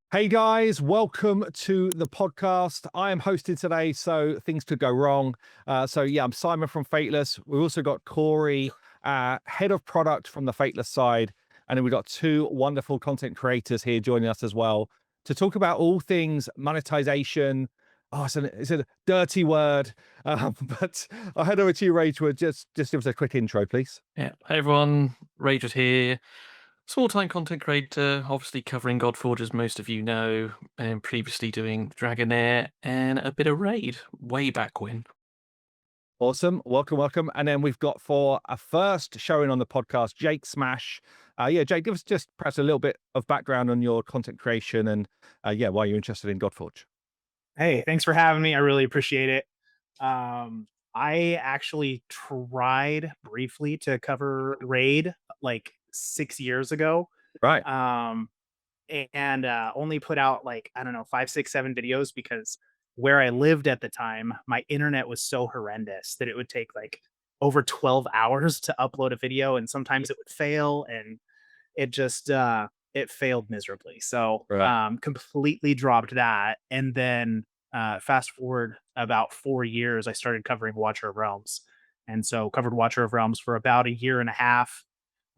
Hey guys, welcome to the podcast. I am hosting today, so things could go wrong. I'm Simon from Fateless. We've also got Corey, head of product from the Fateless side, and then we've got two wonderful content creators here joining us as well to talk about all things monetization. Oh, it's a dirty word, but I'll head over to you, Ragewood. Just give us a quick intro, please. Yeah. Hey everyone, Ragewood here. Small-time content creator, obviously covering Godforge as most of you know, and previously doing Dragonair and a bit of Raid way back when. Awesome. Welcome, welcome. And then we've got for a first showing on the podcast, Jake Smash. Jake, give us just perhaps a little bit of background on your content creation and why you're interested in Godforge. Hey, thanks for having me. I really appreciate it. I actually tried briefly to cover Raid like 6 years ago. Right. Um, and only put out like, I don't know, 5, 6, 7 videos because where I lived at the time, my internet was so horrendous that it would take like over 12 hours to upload a video. And sometimes it would fail. And it just it failed miserably. So Right. completely dropped that. And then fast forward about 4 years, I started covering Watcher of Realms. And so covered Watcher of Realms for about a year and a half.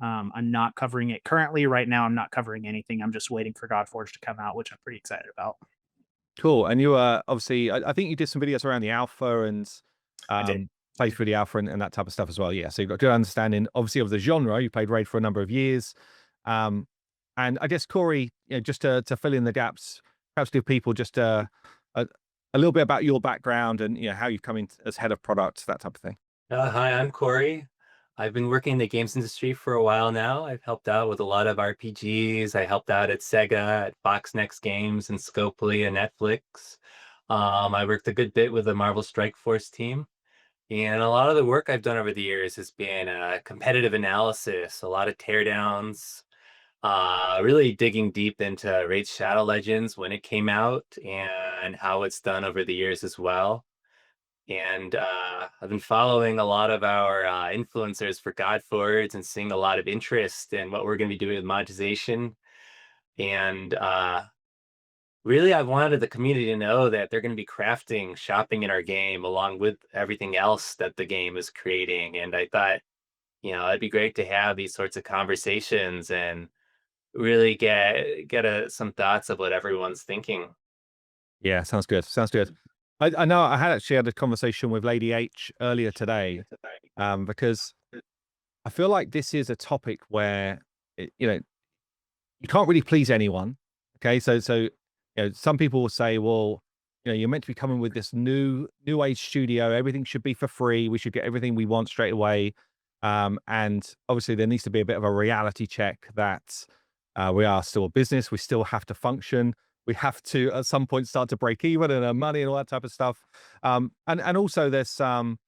I'm not covering it currently. Right now, I'm not covering anything. I'm just waiting for Godforge to come out, which I'm pretty excited about. Cool. And you obviously, I think you did some videos around the alpha and I did. played through the alpha and that type of stuff as well. Yeah. So you've got a good understanding, obviously, of the genre. You played Raid for a number of years. Um, and I guess, Corey, just to fill in the gaps, perhaps give people just a, a little bit about your background and how you've come in as head of product, that type of thing. Hi, I'm Corey. I've been working in the games industry for a while now. I've helped out with a lot of RPGs. I helped out at Sega, at Fox Next Games, and Scopely and Netflix. I worked a good bit with the Marvel Strike Force team. And a lot of the work I've done over the years has been competitive analysis, a lot of teardowns, really digging deep into Raid Shadow Legends when it came out and how it's done over the years as well. And I've been following a lot of our influencers for Godfords and seeing a lot of interest in what we're going to be doing with monetization. And really, I wanted the community to know that they're going to be crafting shopping in our game along with everything else that the game is creating. And I thought, it'd be great to have these sorts of conversations and really get some thoughts of what everyone's thinking. Yeah, sounds good. Sounds good. I know I had actually had a conversation with Lady H earlier today, because I feel like this is a topic where you can't really please anyone. Okay, some people will say, well, you're meant to be coming with this new age studio. Everything should be for free. We should get everything we want straight away. And obviously, there needs to be a bit of a reality check that we are still a business. We still have to function. We have to at some point start to break even and earn money and all that type of stuff. And also there's some,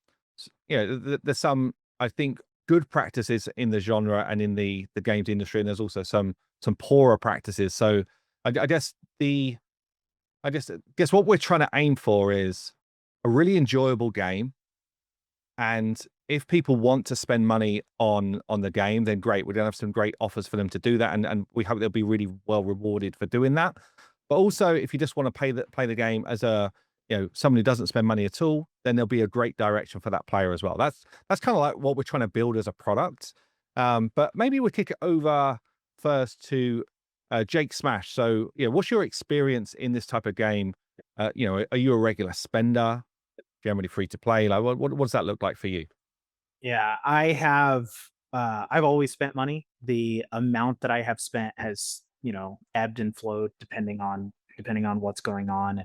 there's some, I think, good practices in the genre and in the games industry, and there's also some poorer practices. So I guess guess what we're trying to aim for is a really enjoyable game. And if people want to spend money on the game, then great. We're gonna have some great offers for them to do that, and we hope they'll be really well rewarded for doing that. But also, if you just want to play the game as a someone who doesn't spend money at all, then there'll be a great direction for that player as well. That's kind of like what we're trying to build as a product. But maybe we'll kick it over first to Jake Smash. So, what's your experience in this type of game? Are you a regular spender? Generally free to play? Like, what does that look like for you? Yeah, I have I've always spent money. The amount that I have spent has, ebbed and flowed depending on what's going on,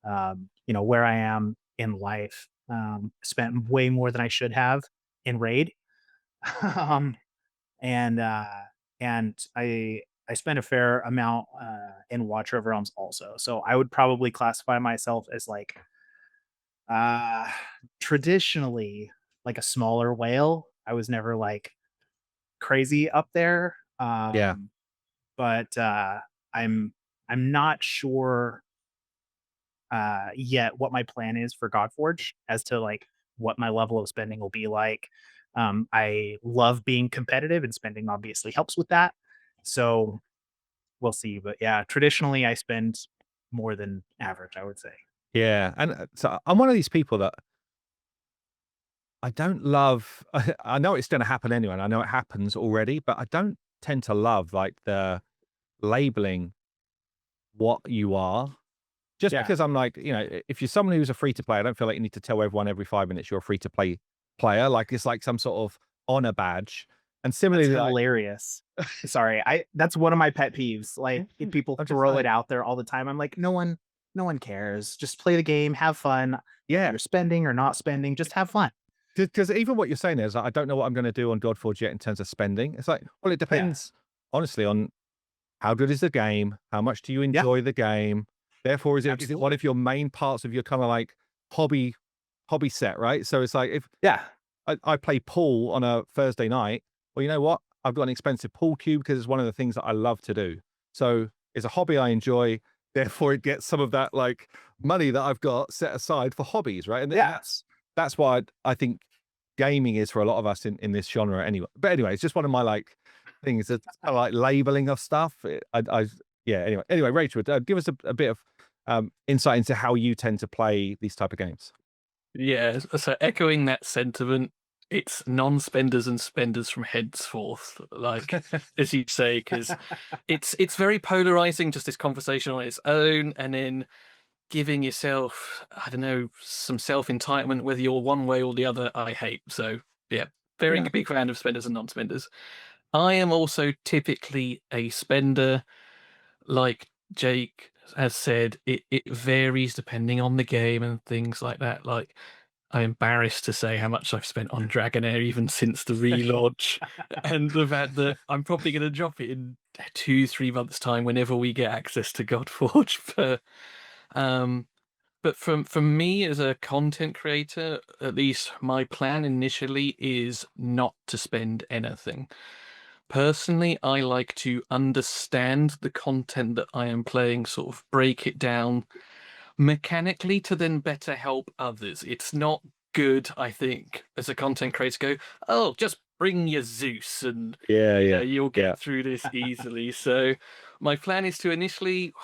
where I am in life. Spent way more than I should have in Raid. um, and I spent a fair amount in Watcher of Realms also. So I would probably classify myself as like uh traditionally like a smaller whale. I was never like crazy up there. Yeah. But I'm I'm not sure yet what my plan is for Godforge as to like what my level of spending will be like. I love being competitive and spending obviously helps with that. So we'll see. But yeah, traditionally I spend more than average, I would say. Yeah, and so I'm one of these people that I don't love. I know it's going to happen anyway, and I know it happens already, but I don't tend to love like the labeling what you are. Just Yeah. because I'm like, if you're someone who's a free to play, I don't feel like you need to tell everyone every 5 minutes you're a free to play player. Like it's like some sort of honor badge. And That's similarly, like, hilarious. Sorry, that's one of my pet peeves. Like if people I'm just throw like, it out there all the time, I'm like, no one cares. Just play the game, have fun. yeah, You're spending or not spending, just have fun. because even what you're saying is, I don't know what I'm going to do on Godforge yet in terms of spending. It's like, well, it depends honestly on how good is the game, how much do you enjoy the game. Therefore, is it one of your main parts of your kind of like hobby set, right? So it's like if I play pool on a Thursday night, well, you know what? I've got an expensive pool cue because it's one of the things that I love to do. So it's a hobby I enjoy. Therefore, it gets some of that like money that I've got set aside for hobbies, right? And that's why I think gaming is for a lot of us in this genre anyway. But anyway, it's just one of my like things that I like labeling of stuff. Anyway, Rachel, give us a bit of insight into how you tend to play these type of games. Yeah, so echoing that sentiment, it's non-spenders and spenders from henceforth, like as you say, because it's very polarizing, just this conversation on its own, and then giving yourself, I don't know, some self-entitlement, whether you're one way or the other, I hate. So yeah, very big fan of spenders and non-spenders. I am also typically a spender. Like Jake has said, it varies depending on the game and things like that. Like, I'm embarrassed to say how much I've spent on Dragonair even since the relaunch, and the fact that I'm probably going to drop it in 2-3 months' time whenever we get access to Godforge. But from me as a content creator, at least my plan initially is not to spend anything. Personally, I like to understand the content that I am playing, sort of break it down mechanically to then better help others. It's not good, I think, as a content creator, go, oh, just bring your Zeus and you'll get through this easily. So my plan is to initially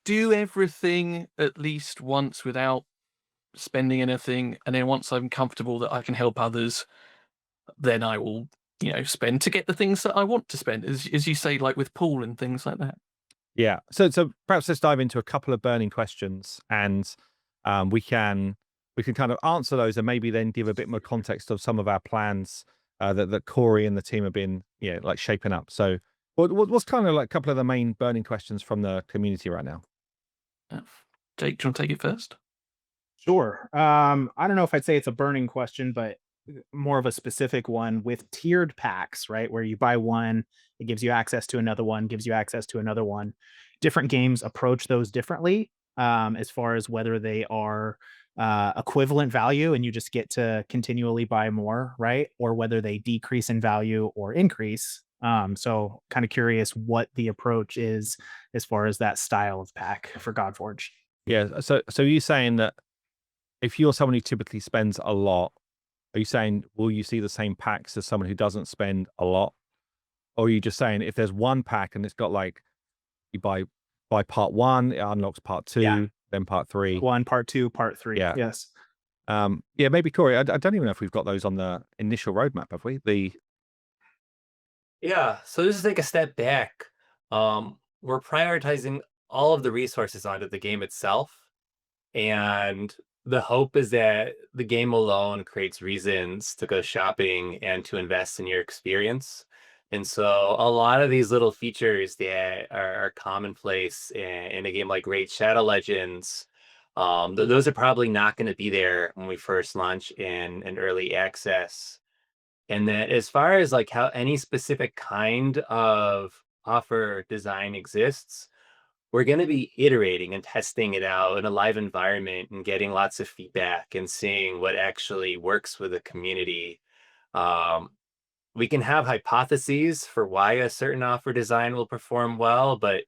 do everything at least once without spending anything, and then once I'm comfortable that I can help others, then I will spend to get the things that I want to spend, as you say, like with pool and things like that. Yeah. So perhaps let's dive into a couple of burning questions, and we can kind of answer those, and maybe then give a bit more context of some of our plans that Corey and the team have been like shaping up. So what's kind of like a couple of the main burning questions from the community right now? Jake, do you want to take it first? Sure. I don't know if I'd say it's a burning question, but more of a specific one with tiered packs, right? Where you buy one, it gives you access to another one, gives you access to another one. Different games approach those differently, as far as whether they are equivalent value and you just get to continually buy more, right? Or whether they decrease in value or increase. So kind of curious what the approach is as far as that style of pack for Godforge. Yeah. So you're saying that if you're someone who typically spends a lot, are you saying will you see the same packs as someone who doesn't spend a lot? Or are you just saying if there's one pack and it's got like you buy part one, it unlocks part two, then part three. One, part two, part three. Yeah. Yes. Maybe Corey, I don't even know if we've got those on the initial roadmap, have we? So just take a step back. We're prioritizing all of the resources onto the game itself. And the hope is that the game alone creates reasons to go shopping and to invest in your experience. And so a lot of these little features that are commonplace in a game like Raid Shadow Legends, those are probably not going to be there when we first launch in early access. And then as far as like how any specific kind of offer design exists, we're going to be iterating and testing it out in a live environment and getting lots of feedback and seeing what actually works with the community. We can have hypotheses for why a certain offer design will perform well, but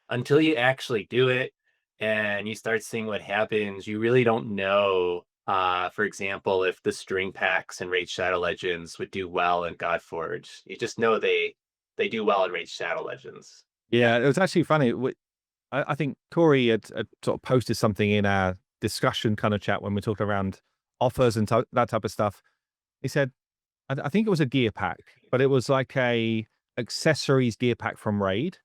until you actually do it and you start seeing what happens, you really don't know. For example, if the string packs in Raid Shadow Legends would do well in Godforge, you just know they do well in Raid Shadow Legends. Yeah, it was actually funny. I think Corey had sort of posted something in our discussion kind of chat when we're talking around offers and that type of stuff. He said, I think it was a gear pack, but it was like a accessories gear pack from Raid.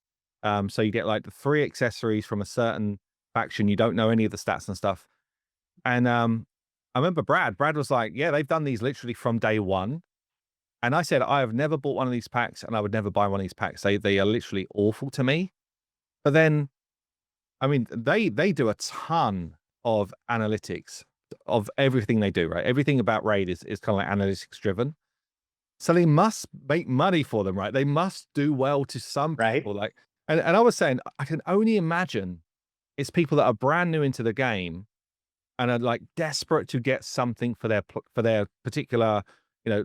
So you get like the 3 accessories from a certain faction. You don't know any of the stats and stuff. And I remember Brad was like, yeah, they've done these literally from day one. And I said, I have never bought one of these packs and I would never buy one of these packs. They are literally awful to me. But then, I mean, they do a ton of analytics of everything they do, right? Everything about Raid is kind of like analytics driven. So they must make money for them, right? They must do well to some Right. people. Like, and I was saying, I can only imagine it's people that are brand new into the game and are like desperate to get something for their particular, you know,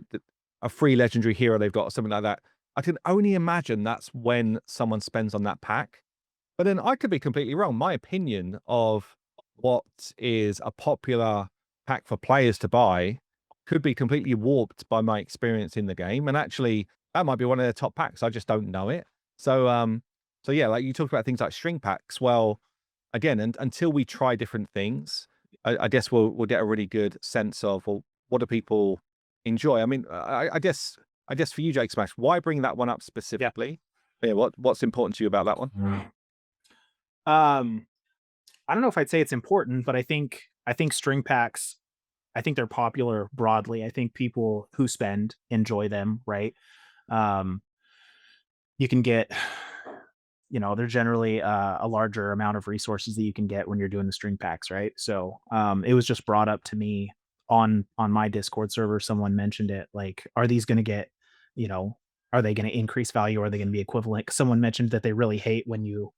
a free legendary hero they've got or something like that. I can only imagine that's when someone spends on that pack. But then I could be completely wrong. My opinion of what is a popular pack for players to buy could be completely warped by my experience in the game. And actually, that might be one of their top packs. I just don't know it. So yeah, like you talked about things like string packs. Well, again, until we try different things, I guess we'll get a really good sense of, well, what do people enjoy? I mean, I guess for you, Jake Smash, why bring that one up specifically? Yeah, what's important to you about that one? I don't know if I'd say it's important, but I think string packs, I think they're popular broadly. I think people who spend enjoy them, right? You can get, they're generally a larger amount of resources that you can get when you're doing the string packs, right? So it was just brought up to me on my Discord server. Someone mentioned it, like, are these going to get, are they going to increase value? Or are they going to be equivalent? Someone mentioned that they really hate when you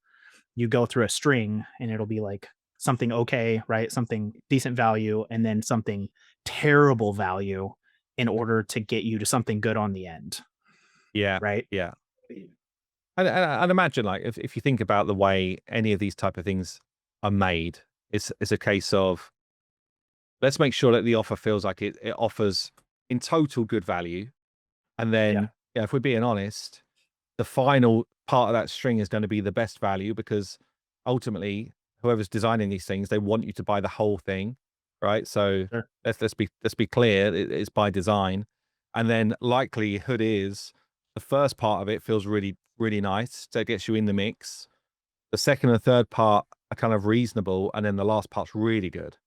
go through a string and it'll be like something okay, right? Something decent value and then something terrible value in order to get you to something good on the end. Yeah. Right. Yeah. And I'd imagine, like, if you think about the way any of these type of things are made, it's a case of, let's make sure that the offer feels like it offers in total good value. And then, yeah, if we're being honest, the final part of that string is going to be the best value, because ultimately, whoever's designing these things, they want you to buy the whole thing, right? So Sure. let's be clear, it's by design. And then likelihood is the first part of it feels really, really nice. So it gets you in the mix. The second and third part are kind of reasonable, and then the last part's really good.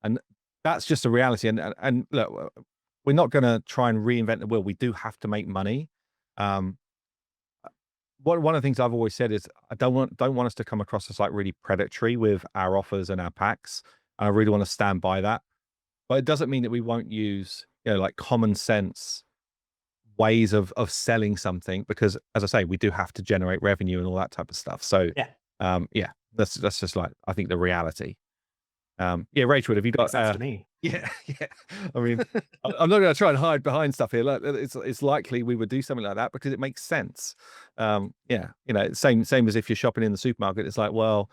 And that's just a reality. And look, we're not going to try and reinvent the wheel. We do have to make money. One of the things I've always said is I don't want us to come across as like really predatory with our offers and our packs. And I really want to stand by that. But it doesn't mean that we won't use, like common sense ways of selling something, because, as I say, we do have to generate revenue and all that type of stuff. So yeah, that's just like, I think, the reality. Yeah, Ragewood, have you got sense to me? Yeah. I mean, I'm not going to try and hide behind stuff here. Like, it's likely we would do something like that because it makes sense. Yeah, same as if you're shopping in the supermarket. It's like, well,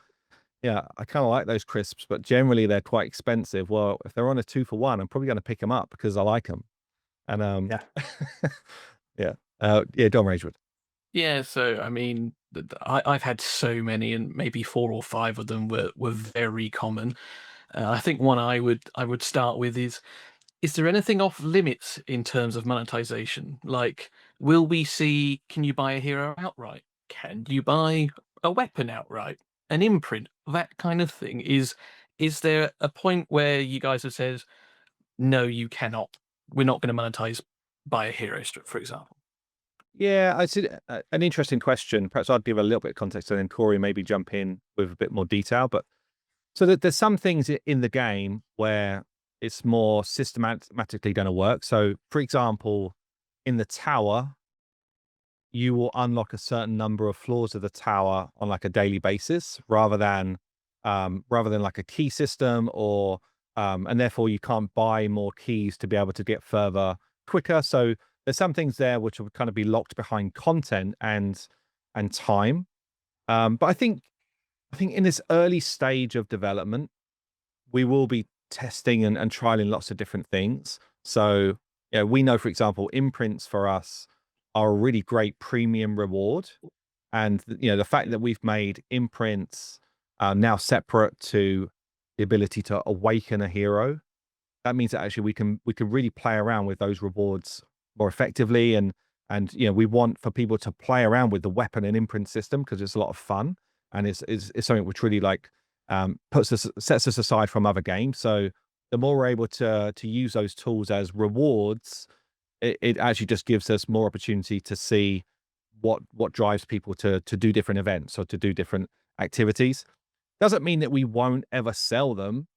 yeah, I kind of like those crisps, but generally they're quite expensive. Well, if they're on a 2 for 1, I'm probably going to pick them up because I like them. And yeah, Dom Ragewood. Yeah, so I mean, I've had so many, and maybe 4 or 5 of them were very common. I think one I would start with is there anything off limits in terms of monetization? Like, will we see, can you buy a hero outright? Can you buy a weapon outright? An imprint? That kind of thing. Is there a point where you guys have said, no, you cannot, we're not going to monetize buy a hero strip, for example? Yeah, I see an interesting question. Perhaps I'd give a little bit of context and then Corey maybe jump in with a bit more detail. But so there's some things in the game where it's more systematically going to work. So, for example, in the tower, you will unlock a certain number of floors of the tower on like a daily basis, rather than like a key system, or and therefore you can't buy more keys to be able to get further quicker. So there's some things there which would kind of be locked behind content and time. But I think in this early stage of development, we will be testing and trialing lots of different things. So, yeah, we know, for example, imprints for us are a really great premium reward. And the fact that we've made imprints now separate to the ability to awaken a hero, that means that actually we can really play around with those rewards more effectively. And we want for people to play around with the weapon and imprint system because it's a lot of fun, and it's something which really sets us aside from other games. So the more we're able to use those tools as rewards, it actually just gives us more opportunity to see what drives people to do different events or to do different activities. Doesn't mean that we won't ever sell them,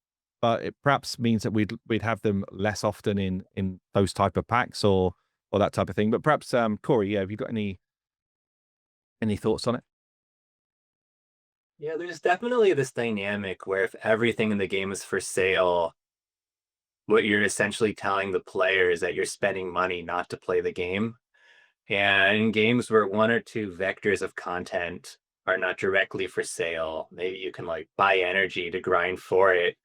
but it perhaps means that we'd have them less often in those type of packs or that type of thing. But perhaps Corey, have you got any thoughts on it? Yeah, there's definitely this dynamic where if everything in the game is for sale, what you're essentially telling the player is that you're spending money not to play the game. And in games where one or two vectors of content are not directly for sale, maybe you can like buy energy to grind for it.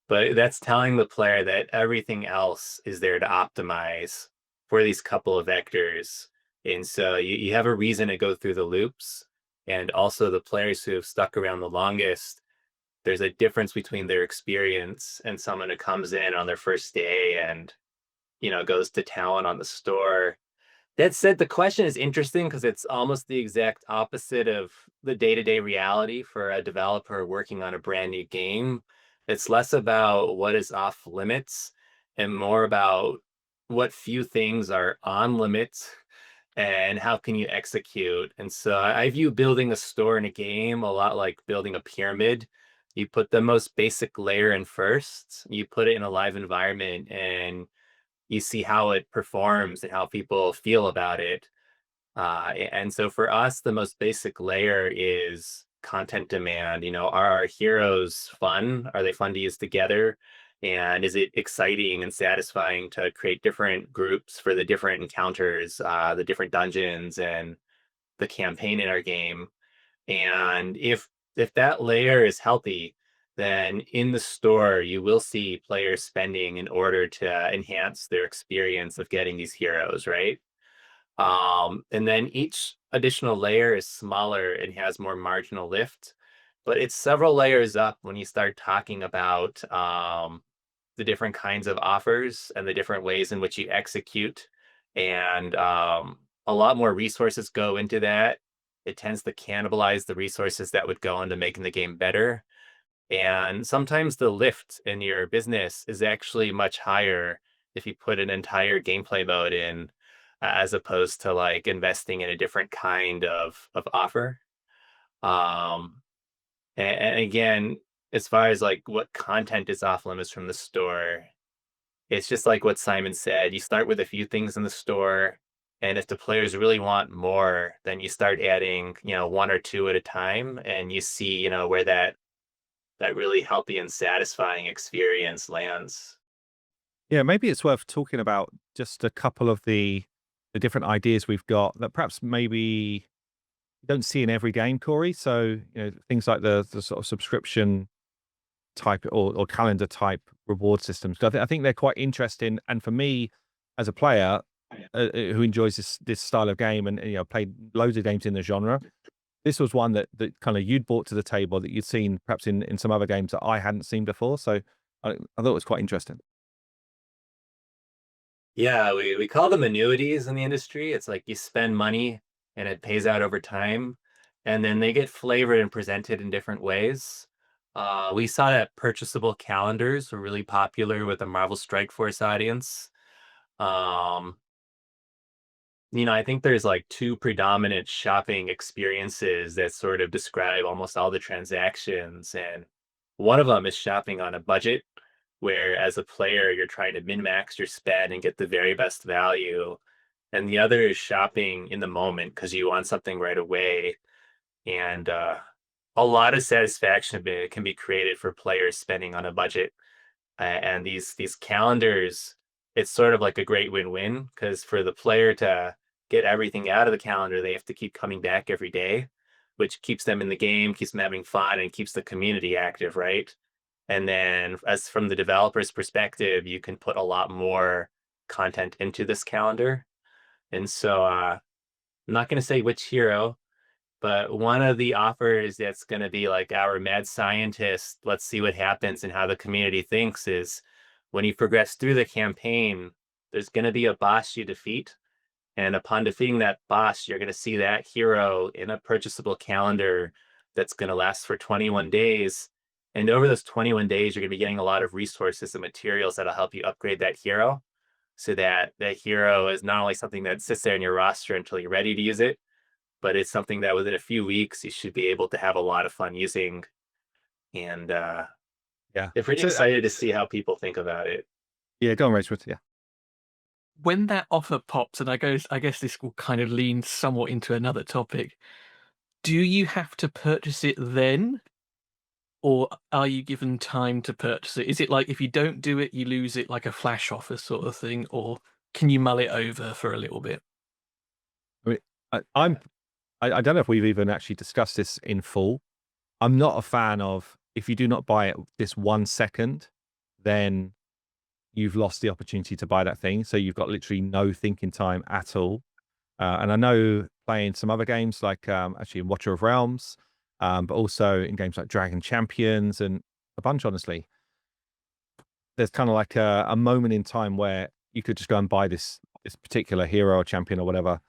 But that's telling the player that everything else is there to optimize for these couple of vectors. And so you have a reason to go through the loops. And also the players who have stuck around the longest, there's a difference between their experience and someone who comes in on their first day and, goes to town on the store. That said, the question is interesting because it's almost the exact opposite of the day-to-day reality for a developer working on a brand new game. It's less about what is off limits and more about what few things are on limits and how can you execute. And so I view building a store in a game a lot like building a pyramid. You put the most basic layer in first, you put it in a live environment, and you see how it performs and how people feel about it. And so for us, the most basic layer is content demand. Are our heroes fun? Are they fun to use together? And is it exciting and satisfying to create different groups for the different encounters, the different dungeons, and the campaign in our game? And if that layer is healthy, then in the store you will see players spending in order to enhance their experience of getting these heroes, right? And then each additional layer is smaller and has more marginal lift, but it's several layers up when you start talking about the different kinds of offers and the different ways in which you execute. And a lot more resources go into that. It tends to cannibalize the resources that would go into making the game better. And sometimes the lift in your business is actually much higher if you put an entire gameplay mode in, as opposed to like investing in a different kind of offer. Um, and again, as far as like what content is off limits from the store, it's just like what Simon said. You start with a few things in the store, and if the players really want more, then you start adding, one or two at a time, and you see, where that really healthy and satisfying experience lands. Yeah, maybe it's worth talking about just a couple of the different ideas we've got that perhaps maybe you don't see in every game, Corey. So, things like the sort of subscription type or calendar type reward systems. I think they're quite interesting. And for me, as a player who enjoys this style of game and played loads of games in the genre, this was one that kind of you'd brought to the table that you'd seen perhaps in some other games that I hadn't seen before. So I thought it was quite interesting. Yeah, we call them annuities in the industry. It's like you spend money and it pays out over time, and then they get flavored and presented in different ways. We saw that purchasable calendars were really popular with the Marvel Strike Force audience. Um, I think there's like two predominant shopping experiences that sort of describe almost all the transactions. And one of them is shopping on a budget, where as a player, you're trying to min max your spend and get the very best value. And the other is shopping in the moment because you want something right away. And a lot of satisfaction can be created for players spending on a budget. And these calendars, it's sort of like a great win-win because for the player to get everything out of the calendar, they have to keep coming back every day, which keeps them in the game, keeps them having fun, and keeps the community active, right? And then as from the developer's perspective, you can put a lot more content into this calendar. And so I'm not going to say which hero, But one of the offers that's going to be like our mad scientist, let's see what happens and how the community thinks, is when you progress through the campaign, there's going to be a boss you defeat. And upon defeating that boss, you're going to see that hero in a purchasable calendar that's going to last for 21 days. And over those 21 days, you're going to be getting a lot of resources and materials that'll help you upgrade that hero, so that that hero is not only something that sits there in your roster until you're ready to use it, but it's something that within a few weeks you should be able to have a lot of fun using. And Yeah. they're pretty excited to see how people think about it. Yeah, go on, Ragewood. Yeah. When that offer pops, and I guess this will kind of lean somewhat into another topic. Do you have to purchase it then, or are you given time to purchase it? Is it like if you don't do it, you lose it, like a flash offer sort of thing, or can you mull it over for a little bit? I mean, I don't know if we've even actually discussed this in full. I'm not a fan of, if you do not buy it this 1 second, then you've lost the opportunity to buy that thing. So you've got literally no thinking time at all. And I know playing some other games like actually in Watcher of Realms, but also in games like Dragon Champions and a bunch, honestly, there's kind of like a moment in time where you could just go and buy this particular hero or champion or whatever.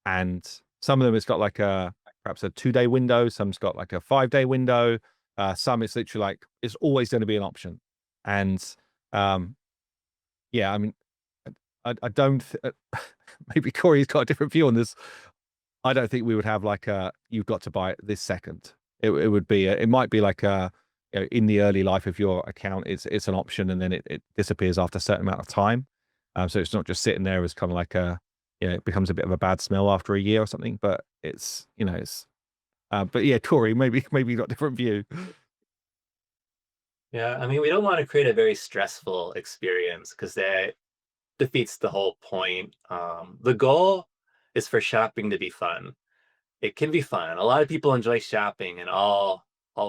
And some of them it's got like perhaps a 2-day window, some's got like a 5-day window, some it's literally like it's always going to be an option. And yeah, I mean, I don't maybe Corey's got a different view on this. I don't think we would have like you've got to buy it this second. It would be it might be like you know, in the early life of your account, it's an option, and then it disappears after a certain amount of time. So it's not just sitting there as kind of like you know, it becomes a bit of a bad smell after a year or something. But it's, you know, it's but yeah, Corey, maybe you got a different view. Yeah, I mean, we don't want to create a very stressful experience because that defeats the whole point. The goal is for shopping to be fun. It can be fun. A lot of people enjoy shopping in all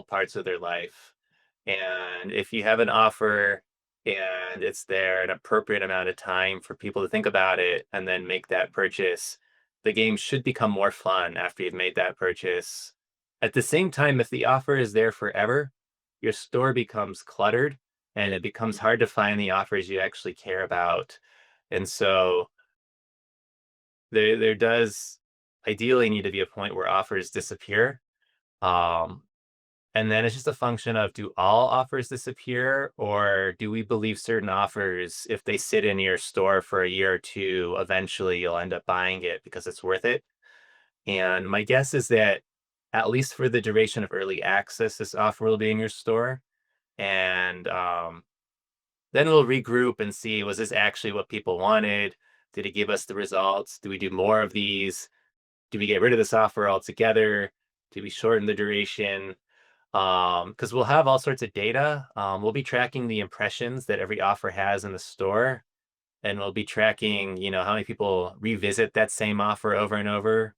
parts of their life. And if you have an offer and it's there an appropriate amount of time for people to think about it and then make that purchase, the game should become more fun after you've made that purchase. At the same time, if the offer is there forever, your store becomes cluttered and it becomes hard to find the offers you actually care about. And so there does ideally need to be a point where offers disappear. Um, and then it's just a function of, do all offers disappear, or do we believe certain offers, if they sit in your store for a year or two, eventually you'll end up buying it because it's worth it? And my guess is that at least for the duration of early access, this offer will be in your store. And then we'll regroup and see, was this actually what people wanted? Did it give us the results? Do we do more of these? Do we get rid of this offer altogether? Do we shorten the duration? Because we'll have all sorts of data. We'll be tracking the impressions that every offer has in the store, and we'll be tracking, you know, how many people revisit that same offer over and over,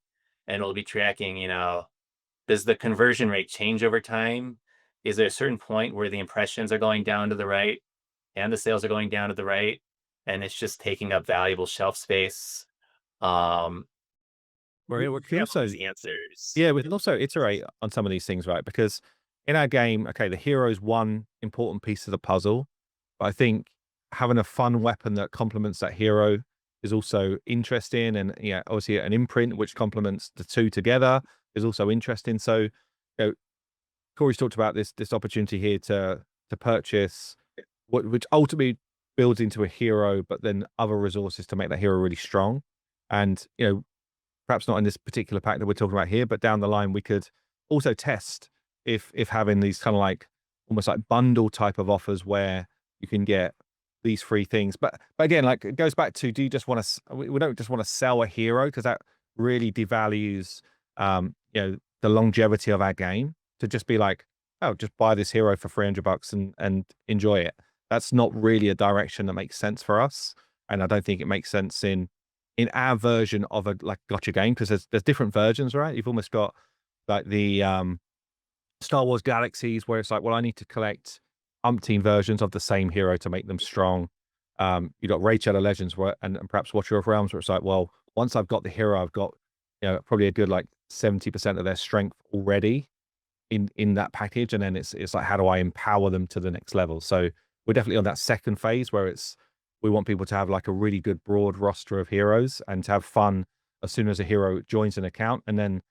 and we'll be tracking, you know, does the conversion rate change over time? Is there a certain point where the impressions are going down to the right and the sales are going down to the right, and it's just taking up valuable shelf space? We can have also all these answers. Yeah, we can also iterate on some of these things, right? Because in our game, okay, the hero is one important piece of the puzzle, but I think having a fun weapon that complements that hero is also interesting. And yeah, obviously an imprint which complements the two together is also interesting. So, you know, Corey's talked about this opportunity here to purchase which ultimately builds into a hero, but then other resources to make that hero really strong. And you know, perhaps not in this particular pack that we're talking about here, but down the line we could also test if having these kind of like almost like bundle type of offers where you can get these free things. But again, like it goes back to, do you just want to? We don't just want to sell a hero, because that really devalues you know, the longevity of our game. To just be like, oh, just buy this hero for $300 and enjoy it. That's not really a direction that makes sense for us, and I don't think it makes sense in our version of a like gotcha game, because there's different versions, right? You've almost got like the Star Wars Galaxies, where it's like, well, I need to collect umpteen versions of the same hero to make them strong. You got Raid Shadow Legends, where and perhaps Watcher of Realms, where it's like, well, once I've got the hero, I've got probably a good like 70% of their strength already in that package, and then it's like, how do I empower them to the next level? So we're definitely on that second phase where we want people to have like a really good broad roster of heroes and to have fun as soon as a hero joins an account. And then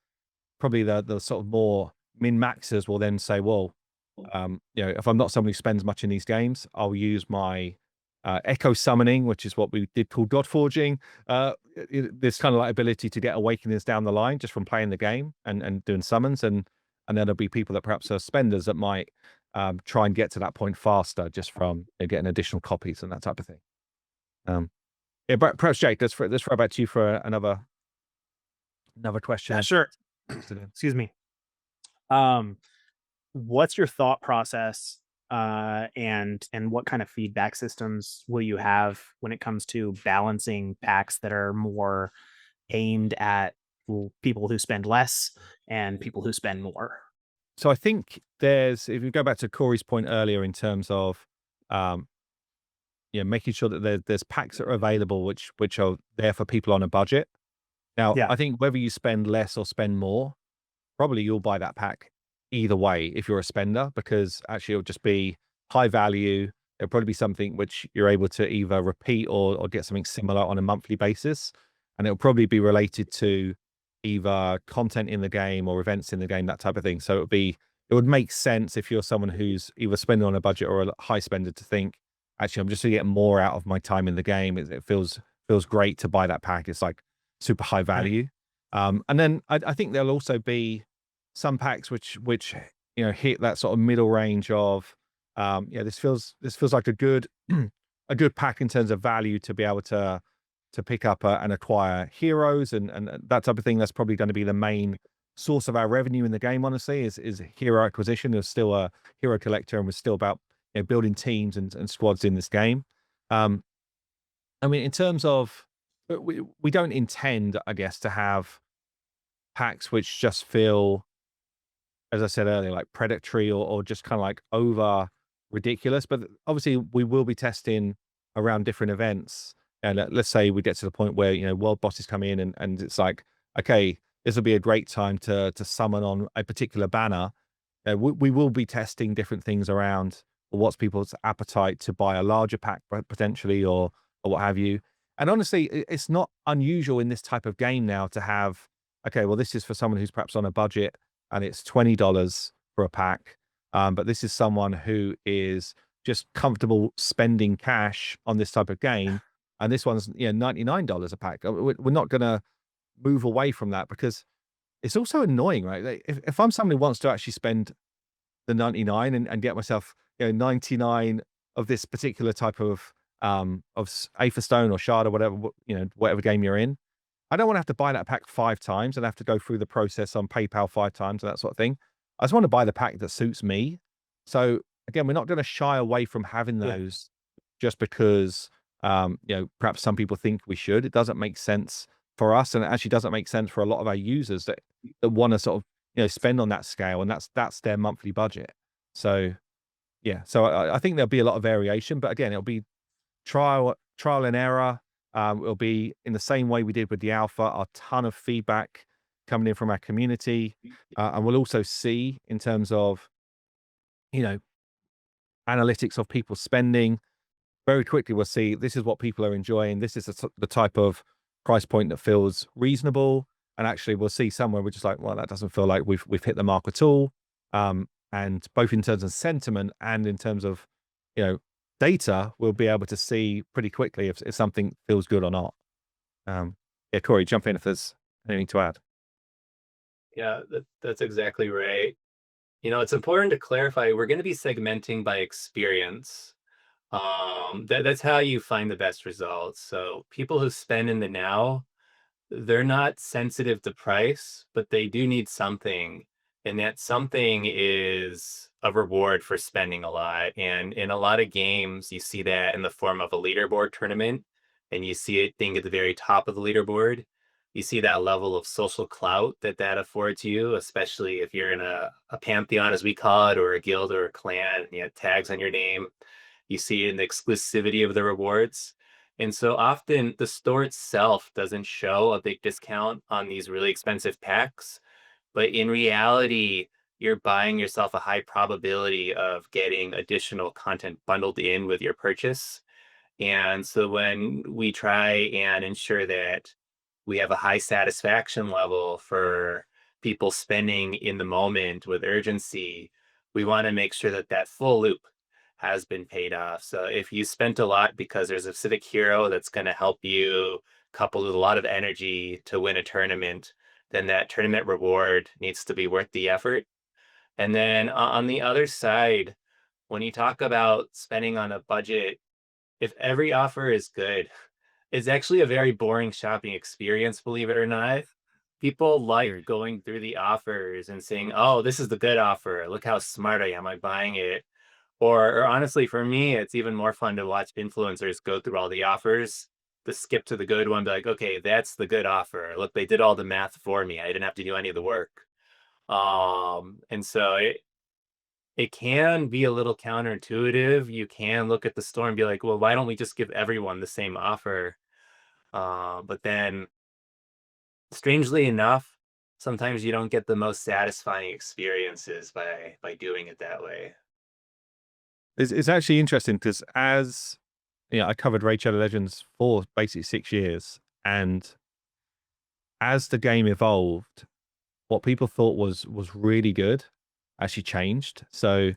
probably the sort of more min maxers will then say, well, if I'm not somebody who spends much in these games, I'll use my echo summoning, which is what we did call god forging. This kind of like ability to get awakenings down the line just from playing the game and doing summons, and then there'll be people that perhaps are spenders that might try and get to that point faster just from getting additional copies and that type of thing. Yeah, but perhaps Jake, let's throw back to you for another question. Yeah, sure. Excuse me. What's your thought process, and what kind of feedback systems will you have when it comes to balancing packs that are more aimed at people who spend less and people who spend more? So I think if you go back to Corey's point earlier in terms of making sure that there's packs that are available which are there for people on a budget. Now, Yeah. I think whether you spend less or spend more, probably you'll buy that pack either way if you're a spender, because actually it'll just be high value. It'll probably be something which you're able to either repeat or get something similar on a monthly basis. And it'll probably be related to either content in the game or events in the game, that type of thing. So it would make sense if you're someone who's either spending on a budget or a high spender to think, actually, I'm just going to get more out of my time in the game. It feels great to buy that pack. It's like super high value. And then I think there'll also be some packs which hit that sort of middle range of this feels like a good a good pack in terms of value to be able to pick up and acquire heroes and that type of thing. That's probably going to be the main source of our revenue in the game, honestly, is hero acquisition. There's still a hero collector, and we're still about building teams and squads in this game. I mean, in terms of we don't intend, I guess, to have packs which just feel, as I said earlier, like predatory or just kind of like over ridiculous. But obviously, we will be testing around different events. And let's say we get to the point where world bosses come in and it's like, okay, this will be a great time to summon on a particular banner. We will be testing different things around what's people's appetite to buy a larger pack potentially or what have you. And honestly, it's not unusual in this type of game now to have, okay, well, this is for someone who's perhaps on a budget and it's $20 for a pack. But this is someone who is just comfortable spending cash on this type of game. And this one's $99 a pack. We're not going to move away from that because it's also annoying, right? Like, if I'm someone who wants to actually spend the 99 and get myself 99 of this particular type of Aether Stone or Shard or whatever, whatever game you're in, I don't want to have to buy that pack 5 times and have to go through the process on PayPal 5 times and that sort of thing. I just want to buy the pack that suits me. So again, we're not going to shy away from having those just because perhaps some people think we should. It doesn't make sense for us, and it actually doesn't make sense for a lot of our users that want to sort of spend on that scale, and that's their monthly budget. So so I think there'll be a lot of variation, but again, it'll be trial and error. It'll be in the same way we did with the alpha, a ton of feedback coming in from our community. And we'll also see in terms of, analytics of people spending. Very quickly, we'll see this is what people are enjoying. This is the type of price point that feels reasonable. And actually, we'll see somewhere we're just like, well, that doesn't feel like we've hit the mark at all. And both in terms of sentiment and in terms of, data, we'll be able to see pretty quickly if something feels good or not. Corey, jump in if there's anything to add. Yeah, that's exactly right. It's important to clarify, we're going to be segmenting by experience. That's how you find the best results. So people who spend in the now, they're not sensitive to price, but they do need something. And that something is a reward for spending a lot. And in a lot of games, you see that in the form of a leaderboard tournament, and you see it being at the very top of the leaderboard. You see that level of social clout that affords you, especially if you're in a pantheon, as we call it, or a guild or a clan, and you have tags on your name. You see it in the exclusivity of the rewards. And so often the store itself doesn't show a big discount on these really expensive packs, but in reality, you're buying yourself a high probability of getting additional content bundled in with your purchase. And so when we try and ensure that we have a high satisfaction level for people spending in the moment with urgency, we want to make sure that that full loop has been paid off. So if you spent a lot because there's a specific hero that's going to help you coupled with a lot of energy to win a tournament, then that tournament reward needs to be worth the effort. And then on the other side, when you talk about spending on a budget, if every offer is good, it's actually a very boring shopping experience, believe it or not. People like Weird. going through the offers and saying, "Oh, this is the good offer. Look how smart I am. I'm buying it." Or honestly, for me, it's even more fun to watch influencers go through all the offers, to skip to the good one, be like, "Okay, that's the good offer. Look, they did all the math for me. I didn't have to do any of the work." And so it can be a little counterintuitive. You can look at the store and be like, "Well, why don't we just give everyone the same offer?" But then, strangely enough, sometimes you don't get the most satisfying experiences by doing it that way. It's actually interesting because as I covered Raid Shadow Legends for basically 6 years, and as the game evolved, what people thought was really good actually changed. So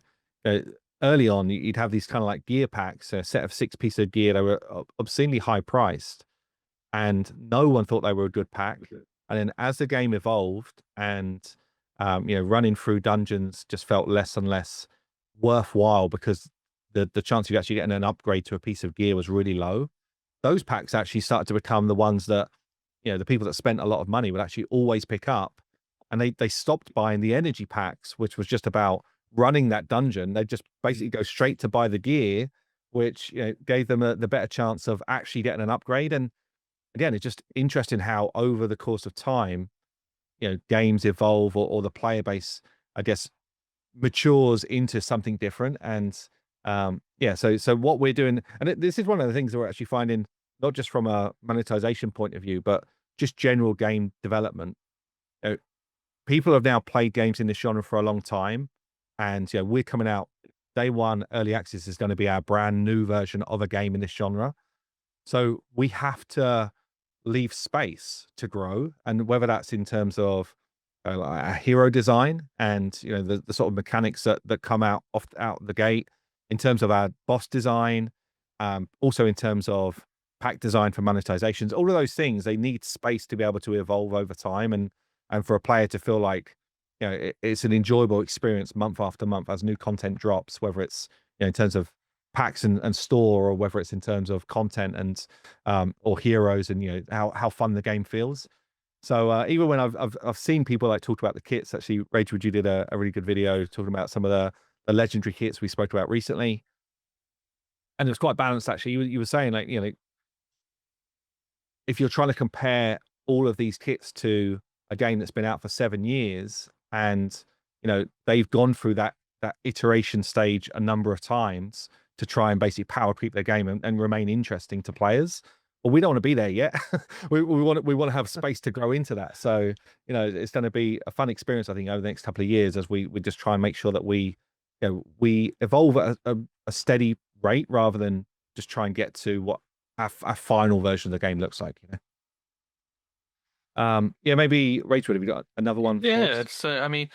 uh, early on, you'd have these kind of like gear packs, a set of 6 pieces of gear that were obscenely high priced, and no one thought they were a good pack. And then as the game evolved and running through dungeons just felt less and less worthwhile because the chance of you actually getting an upgrade to a piece of gear was really low. Those packs actually started to become the ones that the people that spent a lot of money would actually always pick up, and they stopped buying the energy packs, which was just about running that dungeon. They just basically go straight to buy the gear, which gave them the better chance of actually getting an upgrade. And again, it's just interesting how over the course of time, games evolve, or the player base, I guess, matures into something different. And so what we're doing, and this is one of the things that we're actually finding, not just from a monetization point of view, but just general game development. You know, People have now played games in this genre for a long time, and we're coming out day one. Early access is going to be our brand new version of a game in this genre, so we have to leave space to grow, and whether that's in terms of like a hero design and the sort of mechanics that come out the gate, in terms of our boss design, also in terms of pack design for monetizations, all of those things, they need space to be able to evolve over time, and for a player to feel like it's an enjoyable experience month after month as new content drops, whether it's in terms of packs and store, or whether it's in terms of content and or heroes, and how fun the game feels. So even when I've seen people like talk about the kits, actually, Ragewood, you did a really good video talking about some of the legendary kits we spoke about recently, and it was quite balanced actually. You were saying like if you're trying to compare all of these kits to a game that's been out for 7 years, and they've gone through that iteration stage a number of times to try and basically power creep their game and remain interesting to players. Well, we don't want to be there yet. we want to have space to grow into that. So it's going to be a fun experience, I think, over the next couple of years as we just try and make sure that we evolve at a steady rate rather than just try and get to what our final version of the game looks like. Maybe Rachel, have you got another one? Yeah, so I mean,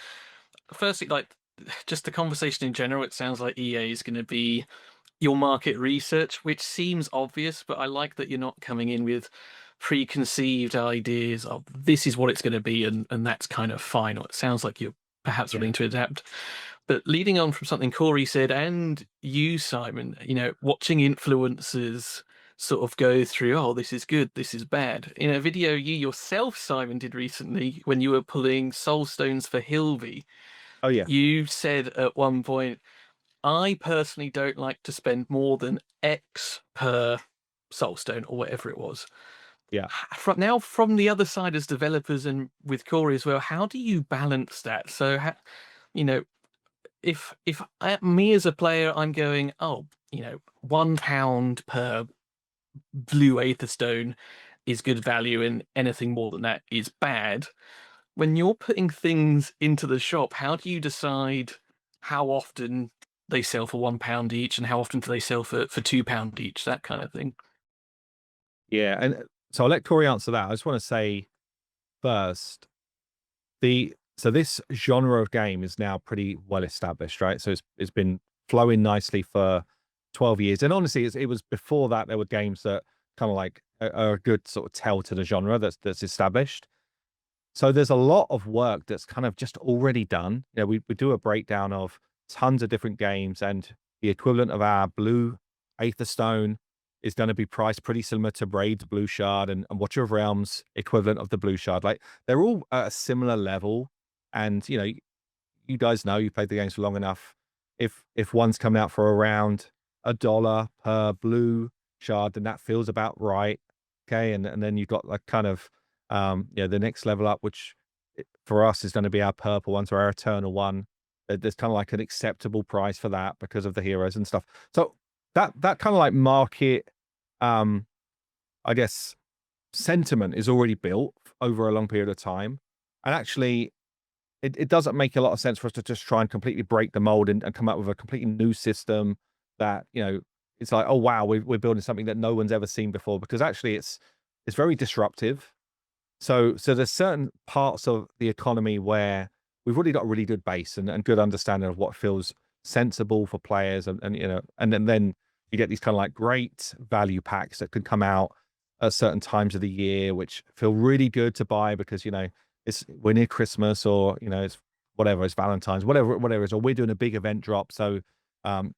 firstly, like just the conversation in general, it sounds like EA is going to be your market research, which seems obvious, but I like that you're not coming in with preconceived ideas of this is what it's going to be, and that's kind of final. It sounds like you're perhaps willing to adapt. But leading on from something Corey said, and you, Simon, watching influencers sort of go through, oh, this is good, this is bad. In a video you yourself, Simon, did recently when you were pulling soul stones for Hilvy, Oh yeah. you said at one point, I personally don't like to spend more than X per soulstone or whatever it was. Yeah. From the other side as developers and with Corey as well, how do you balance that? So, if me as a player, I'm going, £1 per blue Aetherstone is good value and anything more than that is bad. When you're putting things into the shop, how do you decide how often they sell for £1 each and how often do they sell for £2 each, that kind of thing? Yeah, and so I'll let Corey answer that. I just want to say first, so this genre of game is now pretty well established, right? So it's been flowing nicely for 12 years, and honestly, it was before that there were games that kind of like are a good sort of tell to the genre that's established. So there's a lot of work that's kind of just already done. You know, we do a breakdown of tons of different games, and the equivalent of our blue Aetherstone is going to be priced pretty similar to Raid's Blue Shard and Watcher of Realms equivalent of the Blue Shard. Like they're all at a similar level. And you know, you guys know you played the games for long enough. If one's coming out for around $1 per blue shard, then that feels about right. Okay, and then you've got like kind of the next level up, which for us is going to be our purple one, so our eternal one. There's kind of like an acceptable price for that because of the heroes and stuff. So that kind of like market, I guess, sentiment is already built over a long period of time, and actually it doesn't make a lot of sense for us to just try and completely break the mold and come up with a completely new system that, you know, it's like, oh wow, we're building something that no one's ever seen before, because actually it's very disruptive. So there's certain parts of the economy where we've already got a really good base and good understanding of what feels sensible for players, and you know, and then you get these kind of like great value packs that can come out at certain times of the year, which feel really good to buy because, you know, we're near Christmas, or you know, it's whatever, it's Valentine's, whatever it is, or we're doing a big event drop. So um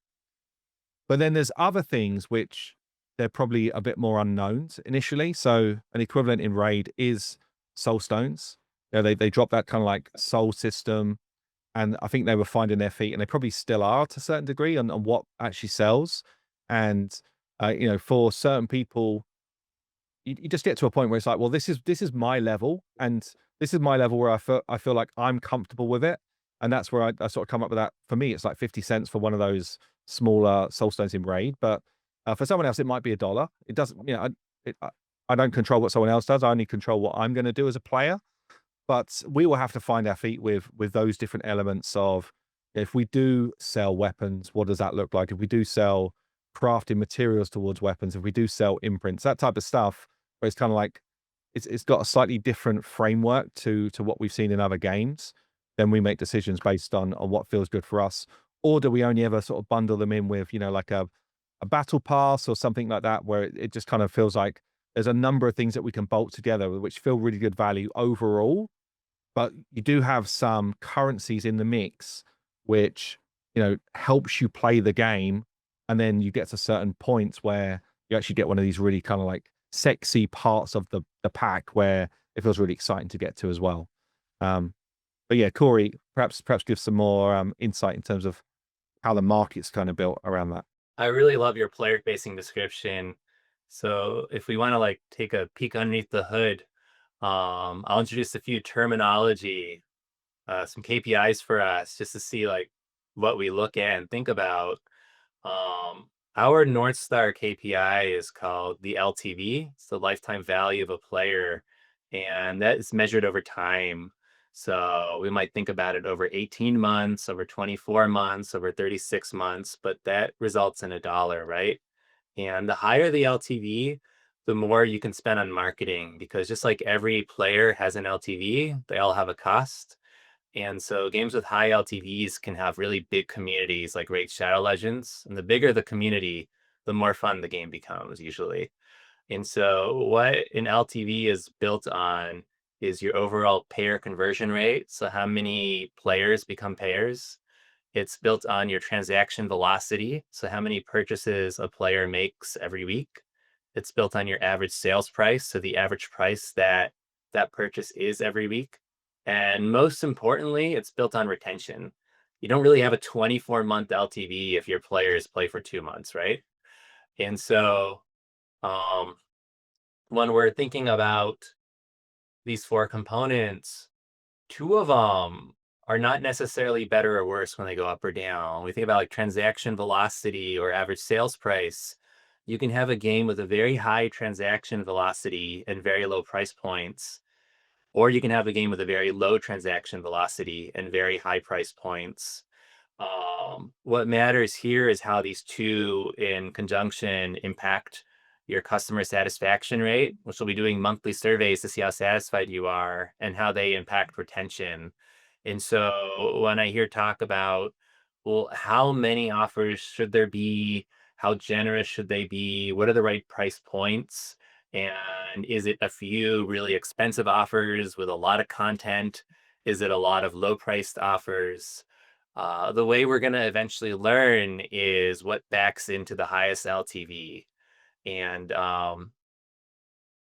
but then there's other things which they're probably a bit more unknowns initially. So an equivalent in Raid is Soul Stones. You know, they dropped that kind of like soul system, and I think they were finding their feet, and they probably still are to a certain degree on what actually sells. And you know, for certain people, you just get to a point where it's like, well, this is my level, and this is my level where I feel like I'm comfortable with it, and that's where I sort of come up with that. For me, it's like 50 cents for one of those smaller soul stones in Raid, but for someone else, it might be $1. It doesn't, you know, I don't control what someone else does. I only control what I'm going to do as a player. But we will have to find our feet with those different elements of, if we do sell weapons, what does that look like? If we do sell crafting materials towards weapons, if we do sell imprints, that type of stuff, where it's kind of like it's got a slightly different framework to what we've seen in other games, then we make decisions based on what feels good for us. Or do we only ever sort of bundle them in with, you know, like a battle pass or something like that, where it just kind of feels like there's a number of things that we can bolt together which feel really good value overall, but you do have some currencies in the mix which, you know, helps you play the game, and then you get to certain points where you actually get one of these really kind of like sexy parts of the pack where it feels really exciting to get to as well. But yeah, Corey, perhaps give some more insight in terms of how the market's kind of built around that. I really love your player facing description. So if we want to like take a peek underneath the hood, I'll introduce a few terminology, some KPIs for us, just to see like what we look at and think about. Our North Star KPI is called the LTV. It's the lifetime value of a player, and that is measured over time. So we might think about it over 18 months, over 24 months, over 36 months, but that results in $1, right? And the higher the LTV, the more you can spend on marketing, because just like every player has an LTV, they all have a cost. And so games with high LTVs can have really big communities like Raid Shadow Legends. And the bigger the community, the more fun the game becomes usually. And so what an LTV is built on is your overall payer conversion rate. So how many players become payers. It's built on your transaction velocity. So how many purchases a player makes every week. It's built on your average sales price. So the average price that that purchase is every week. And most importantly, it's built on retention. You don't really have a 24-month LTV if your players play for 2 months, right? And so um, when we're thinking about these four components, two of them are not necessarily better or worse when they go up or down. We think about like transaction velocity or average sales price. You can have a game with a very high transaction velocity and very low price points, or you can have a game with a very low transaction velocity and very high price points. What matters here is how these two in conjunction impact your customer satisfaction rate, which will be doing monthly surveys to see how satisfied you are and how they impact retention. And so when I hear talk about, well, how many offers should there be? How generous should they be? What are the right price points? And is it a few really expensive offers with a lot of content? Is it a lot of low priced offers? The way we're going to eventually learn is what backs into the highest LTV. And,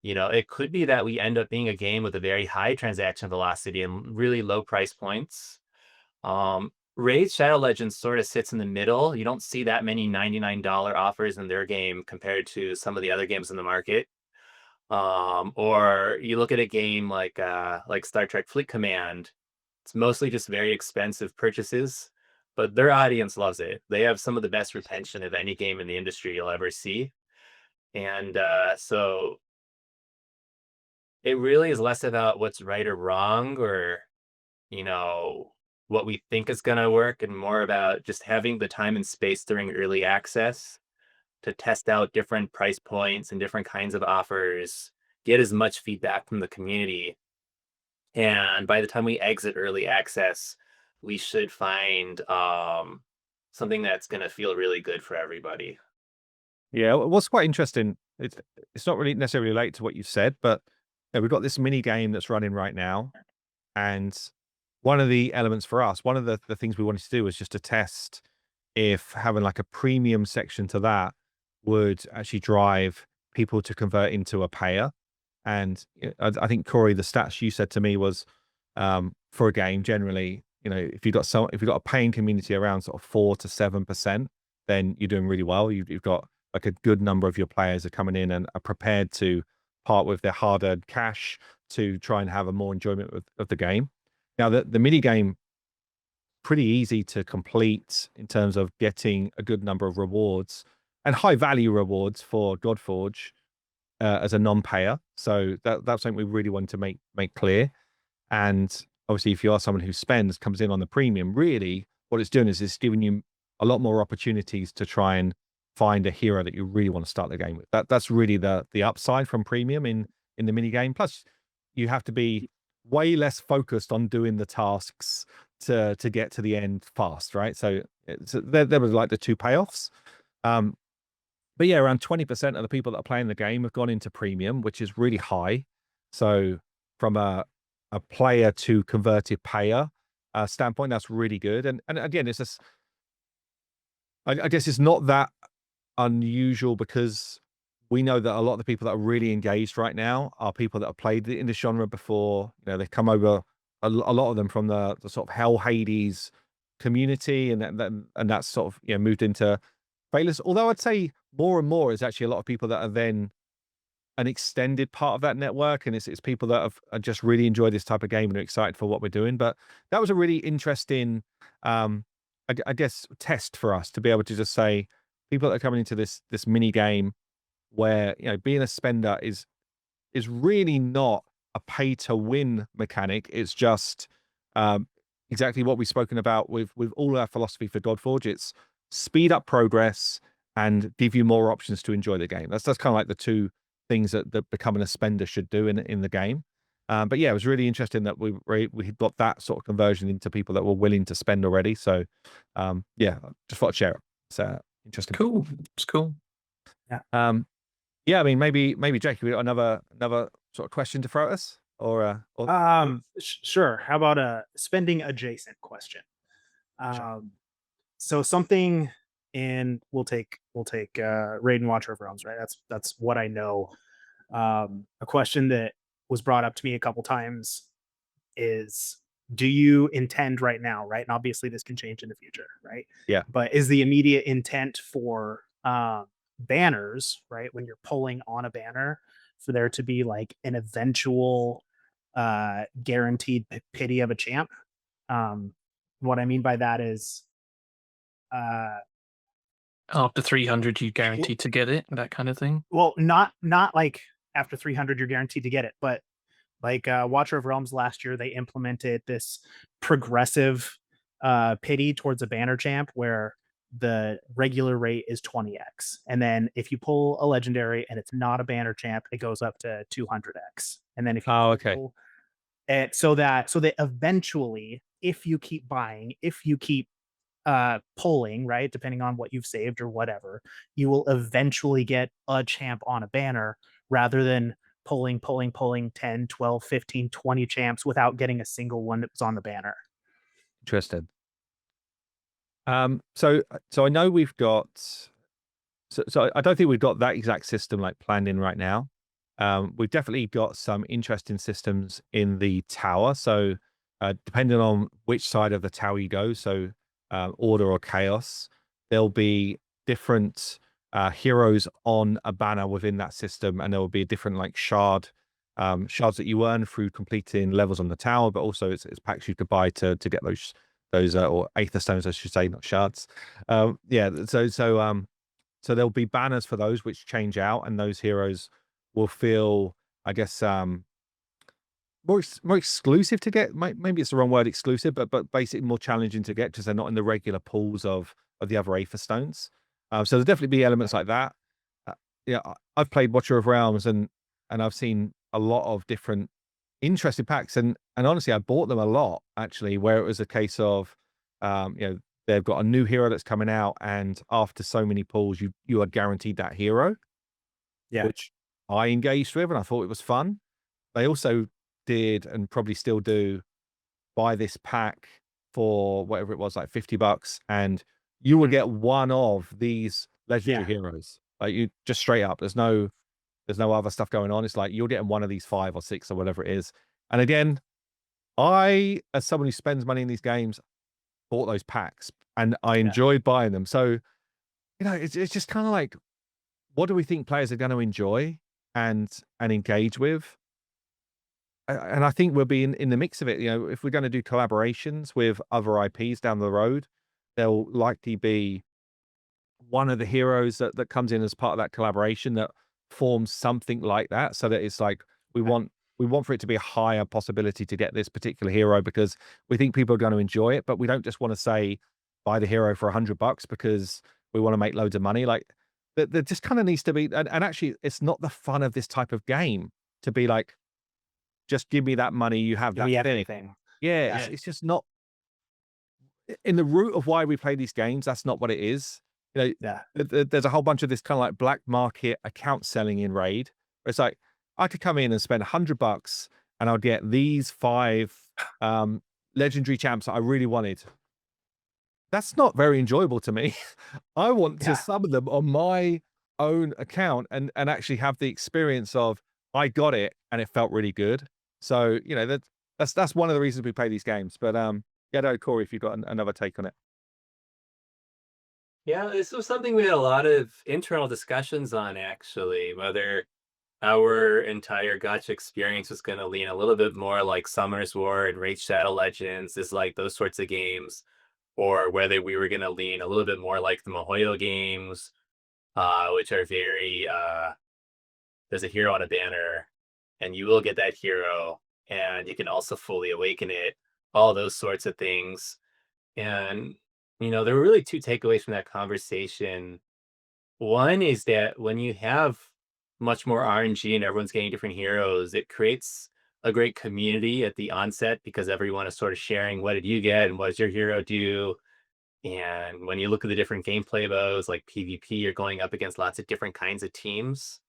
it could be that we end up being a game with a very high transaction velocity and really low price points. Raid Shadow Legends sort of sits in the middle. You don't see that many $99 offers in their game compared to some of the other games in the market. Or you look at a game like Star Trek Fleet Command. It's mostly just very expensive purchases, but their audience loves it. They have some of the best retention of any game in the industry you'll ever see. And so it really is less about what's right or wrong or, you know, what we think is going to work and more about just having the time and space during early access to test out different price points and different kinds of offers, get as much feedback from the community. And by the time we exit early access, we should find something that's going to feel really good for everybody. Yeah, what's quite interesting, it's not really necessarily related to what you said, but we've got this mini game that's running right now. And one of the elements for us, one of the things we wanted to do was just to test if having like a premium section to that would actually drive people to convert into a payer. And I think, Corey, the stats you said to me was for a game generally, if you've got a paying community around sort of 4 to 7%, then you're doing really well. You've got like a good number of your players are coming in and are prepared to part with their hard-earned cash to try and have a more enjoyment of the game. Now, the mini game, pretty easy to complete in terms of getting a good number of rewards and high value rewards for Godforge as a non-payer. So that's something we really wanted to make clear. And obviously, if you are someone who comes in on the premium, really what it's doing is it's giving you a lot more opportunities to try and find a hero that you really want to start the game with. That's really the upside from premium in the mini game. Plus, you have to be way less focused on doing the tasks to get to the end fast, right? So there was like the two payoffs. But yeah, around 20% of the people that are playing the game have gone into premium, which is really high. So from a player to converted payer standpoint, that's really good. And again, it's just, I guess it's not that unusual because we know that a lot of the people that are really engaged right now are people that have played in this genre before. They've come over, a lot of them from the sort of Hellhades community, and that's sort of moved into Fateless. Although I'd say more and more is actually a lot of people that are then an extended part of that network, and it's people that have just really enjoyed this type of game and are excited for what we're doing. But that was a really interesting, I guess, test for us to be able to just say people that are coming into this mini game where being a spender is really not a pay to win mechanic. It's just exactly what we've spoken about with all our philosophy for Godforge. It's speed up progress and give you more options to enjoy the game. That's kind of like the two things that becoming a spender should do in the game. But yeah, it was really interesting that we got that sort of conversion into people that were willing to spend already. So yeah, just thought I'd share it. It's interesting. Cool. It's cool. Yeah. Yeah, I mean, maybe Jake, we got another sort of question to throw at us, or Sure. How about a spending adjacent question? Sure. So something in we'll take Raid and Watcher of Realms, right? That's what I know. A question that was brought up to me a couple times is, do you intend right now, right? And obviously this can change in the future, right? Yeah. But is the immediate intent for banners, right? When you're pulling on a banner, for there to be like an eventual guaranteed pity of a champ. What I mean by that is After 300, you guaranteed to get it, that kind of thing. Well, not like after 300 you're guaranteed to get it, but like Watcher of Realms last year, they implemented this progressive pity towards a banner champ where the regular rate is 20x, and then if you pull a legendary and it's not a banner champ, it goes up to 200x, and then if you okay. pull it, so that eventually, if you keep buying, if you keep pulling, right, depending on what you've saved or whatever, you will eventually get a champ on a banner rather than pulling 10, 12, 15, 20 champs without getting a single one that was on the banner. Interesting. So I know we've got, so I don't think we've got that exact system like planned in right now. We've definitely got some interesting systems in the tower. So depending on which side of the tower you go, so order or chaos, there'll be different heroes on a banner within that system, and there will be a different like shards that you earn through completing levels on the tower, but also it's packs you could buy to get those or aether stones, I should say, not shards. Yeah, so there'll be banners for those which change out, and those heroes will feel, I guess, more exclusive to get. Maybe it's the wrong word, exclusive, but basically more challenging to get because they're not in the regular pools of the other aether stones. So there'll definitely be elements like that. Yeah, I've played Watcher of Realms, and I've seen a lot of different interesting packs, and honestly, I bought them a lot actually, where it was a case of, they've got a new hero that's coming out, and after so many pulls, you are guaranteed that hero, which I engaged with, and I thought it was fun. They also did, and probably still do, buy this pack for whatever it was, like $50, and you will get one of these legendary heroes. Like, you just straight up, there's no other stuff going on. It's like you're getting one of these 5 or 6 or whatever it is. And again, I, as someone who spends money in these games, bought those packs and I enjoyed buying them. So, it's just kind of like, what do we think players are going to enjoy and engage with? And I think we'll be in the mix of it. If we're going to do collaborations with other IPs down the road, there'll likely be one of the heroes that comes in as part of that collaboration that forms something like that, so that it's like we want for it to be a higher possibility to get this particular hero because we think people are going to enjoy it, but we don't just want to say buy the hero for $100 because we want to make loads of money. Like, there just kind of needs to be, and actually, it's not the fun of this type of game to be like, just give me that money, you have that thing. Everything. Yeah, it's just not in the root of why we play these games. That's not what it is. There's a whole bunch of this kind of like black market account selling in Raid. Where it's like, I could come in and spend $100 and I'll get these 5 legendary champs that I really wanted. That's not very enjoyable to me. I want to summon them on my own account and actually have the experience of, I got it and it felt really good. So, that's one of the reasons we play these games. But Corey, if you've got another take on it. Yeah, this was something we had a lot of internal discussions on, actually, whether our entire gacha experience was going to lean a little bit more like Summer's War and Raid Shadow Legends, is like those sorts of games, or whether we were going to lean a little bit more like the MiHoYo games, which are very, there's a hero on a banner, and you will get that hero, and you can also fully awaken it, all those sorts of things. And there were really 2 takeaways from that conversation. One is that when you have much more RNG and everyone's getting different heroes, it creates a great community at the onset because everyone is sort of sharing, what did you get and what does your hero do? And when you look at the different gameplay modes, like PvP, you're going up against lots of different kinds of teams.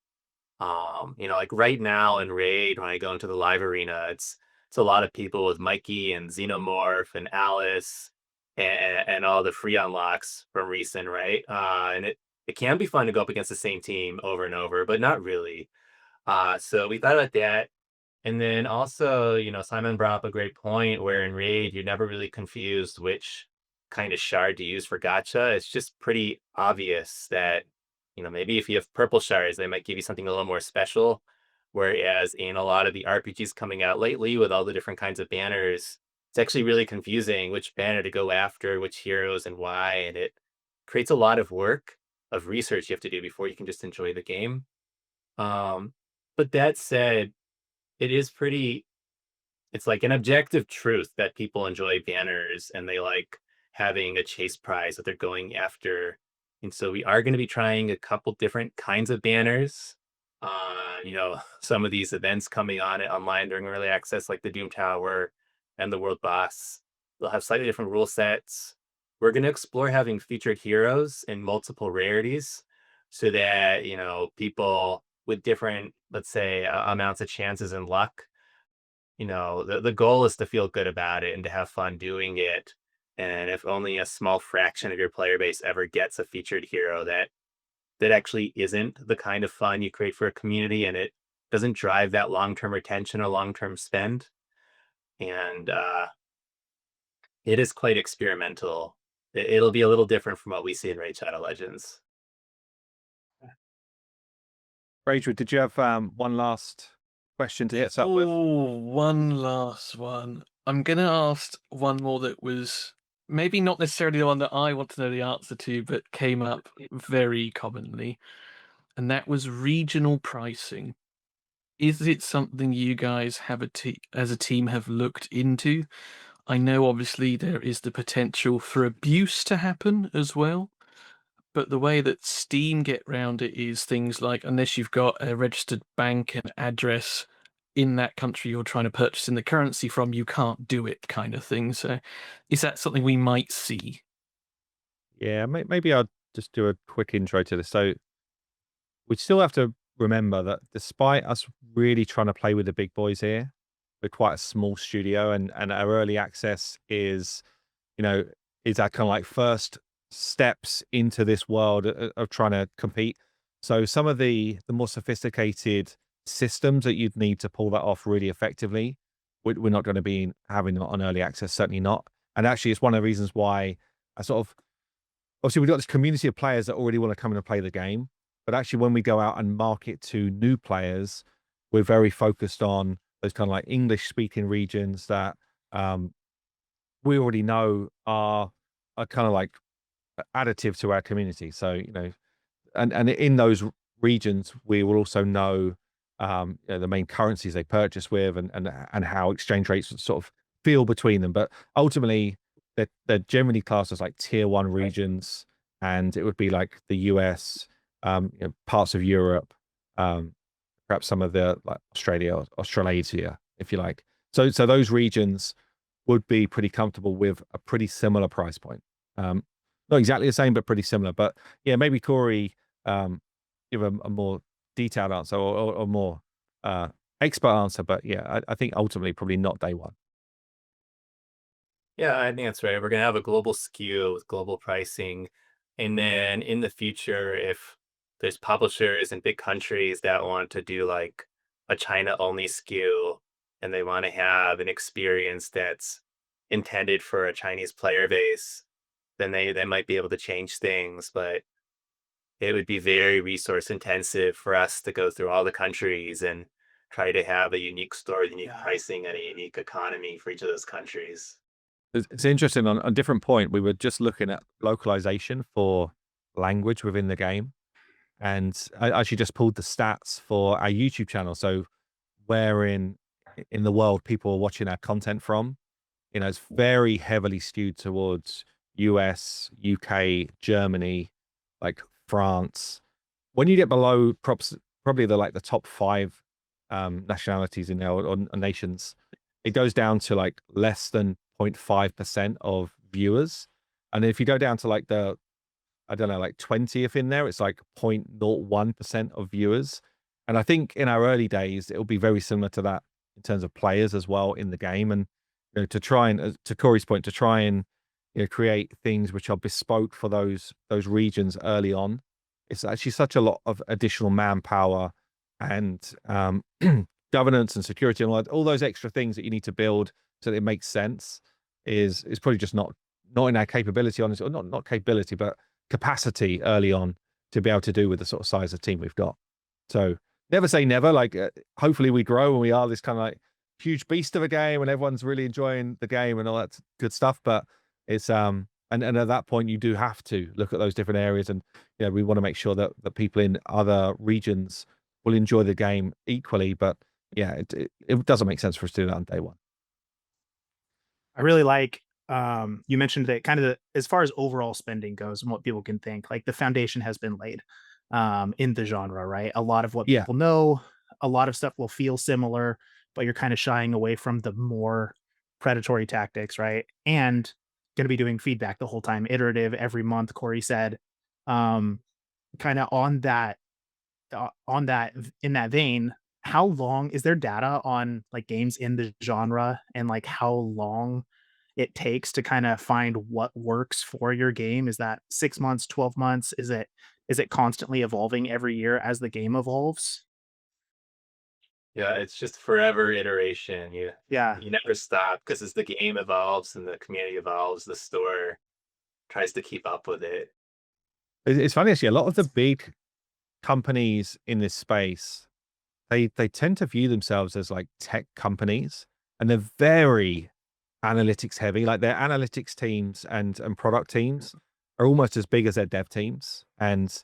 Like right now in Raid, when I go into the live arena, it's a lot of people with Mikey and Xenomorph and Alice and all the free unlocks from recent, right? And it can be fun to go up against the same team over and over, but not really. So we thought about that. And then also, Simon brought up a great point where in Raid, you're never really confused which kind of shard to use for gacha. It's just pretty obvious that, maybe if you have purple shards, they might give you something a little more special. Whereas in a lot of the RPGs coming out lately with all the different kinds of banners, it's actually really confusing which banner to go after, which heroes and why. And it creates a lot of work of research you have to do before you can just enjoy the game. But that said, it is pretty it's like an objective truth that people enjoy banners and they like having a chase prize that they're going after. And so we are going to be trying a couple different kinds of banners. Some of these events coming on it online during early access, like the Doom Tower and the World Boss, they'll have slightly different rule sets. We're going to explore having featured heroes in multiple rarities so that, people with different, let's say, amounts of chances and luck, the goal is to feel good about it and to have fun doing it. And if only a small fraction of your player base ever gets a featured hero that actually isn't the kind of fun you create for a community, and it doesn't drive that long-term retention or long-term spend. And it is quite experimental. It'll be a little different from what we see in Raid Shadow Legends. Ragewood, did you have one last question to hit us up with? Oh, one last one. I'm going to ask one more that was maybe not necessarily the one that I want to know the answer to, but came up very commonly. And that was regional pricing. Is it something you guys have as a team have looked into? I know obviously there is the potential for abuse to happen as well. But the way that Steam get round it is things like, unless you've got a registered bank and address in that country you're trying to purchase in the currency from, you can't do it, kind of thing. So is that something we might see? Yeah, maybe I'll just do a quick intro to this. So we still have to remember that despite us really trying to play with the big boys here, we're quite a small studio, and our early access is, is our kind of like first steps into this world of trying to compete. So some of the more sophisticated systems that you'd need to pull that off really effectively, we're not going to be having on early access, certainly not. And actually, it's one of the reasons why I sort of, obviously we've got this community of players that already want to come in and play the game. But actually, when we go out and market to new players, we're very focused on those kind of like English speaking regions that we already know are kind of like additive to our community. So, and in those regions, we will also know, the main currencies they purchase with and how exchange rates sort of feel between them. But ultimately, they're generally classed as like tier 1 regions, and it would be like the US, parts of Europe, perhaps some of the like Australasia, if you like. So those regions would be pretty comfortable with a pretty similar price point. Not exactly the same, but pretty similar. But yeah, maybe Corey give a more detailed answer or more expert answer. But yeah, I think ultimately probably not day one. Yeah, I think that's right. We're going to have a global SKU with global pricing. And then in the future, if there's publishers in big countries that want to do like a China only SKU and they want to have an experience that's intended for a Chinese player base, then they might be able to change things. But it would be very resource intensive for us to go through all the countries and try to have a unique store, unique pricing, and a unique economy for each of those countries. It's interesting. On a different point, we were just looking at localization for language within the game, and I actually just pulled the stats for our YouTube channel. So where in the world people are watching our content from, it's very heavily skewed towards US, UK, Germany, like France. When you get below probably the top 5 nationalities in there, or nations, it goes down to like less than 0.5% of viewers. And if you go down to like the, I don't know, like 20th in there, it's like 0.01% of viewers. And I think in our early days, it'll be very similar to that in terms of players as well in the game. And to try and, to Corey's point, to try and create things which are bespoke for those regions early on, it's actually such a lot of additional manpower and governance and security and all those extra things that you need to build so that it makes sense is probably just not in our capability, honestly, or not capability, but capacity early on to be able to do with the sort of size of team we've got. So never say never. Like hopefully we grow and we are this kind of like huge beast of a game and everyone's really enjoying the game and all that good stuff. But it's I And at that point, you do have to look at those different areas, and we want to make sure that the people in other regions will enjoy the game equally. But yeah, it doesn't make sense for us to do that on day one. I really like you mentioned that kind of as far as overall spending goes and what people can think, like the foundation has been laid in the genre, right? A lot of what Yeah. people know, a lot of stuff will feel similar, but you're kind of shying away from the more predatory tactics, right? And going to be doing feedback the whole time, iterative every month. Corey said, kind of in that vein, how long is there data on like games in the genre and like how long it takes to kind of find what works for your game? Is that 6 months, 12 months? Is it constantly evolving every year as the game evolves? Yeah, it's just forever iteration. Yeah. You never stop because as the game evolves and the community evolves, the store tries to keep up with it. It's funny actually. A lot of the big companies in this space, they tend to view themselves as like tech companies, and they're very analytics heavy. Like their analytics teams and product teams are almost as big as their dev teams. And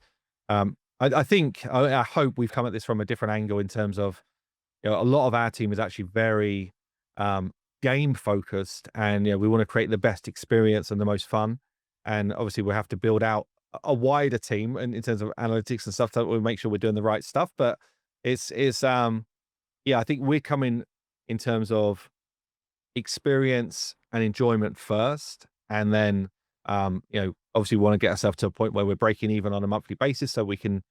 I think I hope we've come at this from a different angle in terms of a lot of our team is actually very game focused, and we want to create the best experience and the most fun. And obviously we have to build out a wider team in terms of analytics and stuff, so we make sure we're doing the right stuff. But it's I think we're coming in terms of experience and enjoyment first, and then obviously we want to get ourselves to a point where we're breaking even on a monthly basis so we can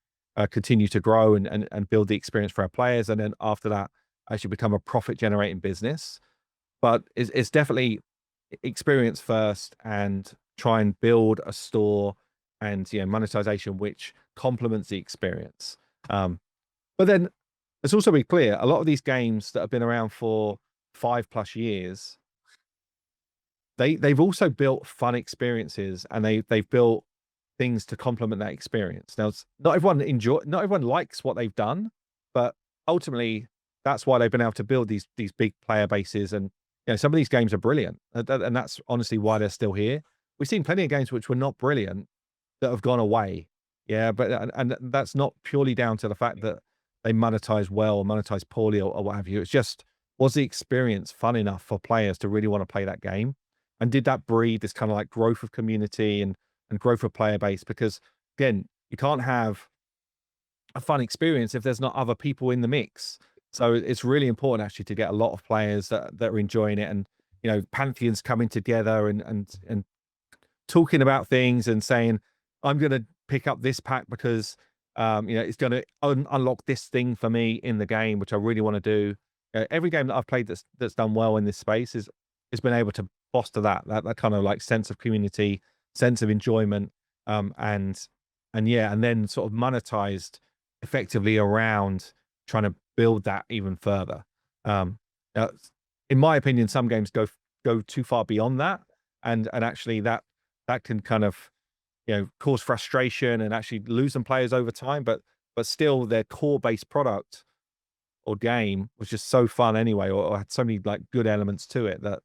continue to grow and build the experience for our players, and then after that actually become a profit generating business. But it's definitely experience first, and try and build a store and monetization which complements the experience. But then let's also be clear, a lot of these games that have been around for 5+ years, they've also built fun experiences, and they've built things to complement that experience. Now, not everyone likes what they've done, but ultimately that's why they've been able to build these big player bases. And some of these games are brilliant, and that's honestly why they're still here. We've seen plenty of games which were not brilliant that have gone away. Yeah, but and that's not purely down to the fact that they monetize well or monetize poorly or what have you. It's just, was the experience fun enough for players to really want to play that game? And did that breed this kind of like growth of community and growth of player base? Because again, you can't have a fun experience if there's not other people in the mix. So it's really important actually to get a lot of players that are enjoying it, and pantheons coming together and talking about things and saying, I'm going to pick up this pack because it's going to unlock this thing for me in the game, which I really want to do. Every game that I've played that's done well in this space has been able to foster that kind of like sense of community, sense of enjoyment, and then sort of monetized effectively around trying to build that even further. In my opinion, some games go too far beyond that, and actually that can kind of cause frustration and actually lose some players over time. But still, their core based product or game was just so fun anyway, or had so many like good elements to it that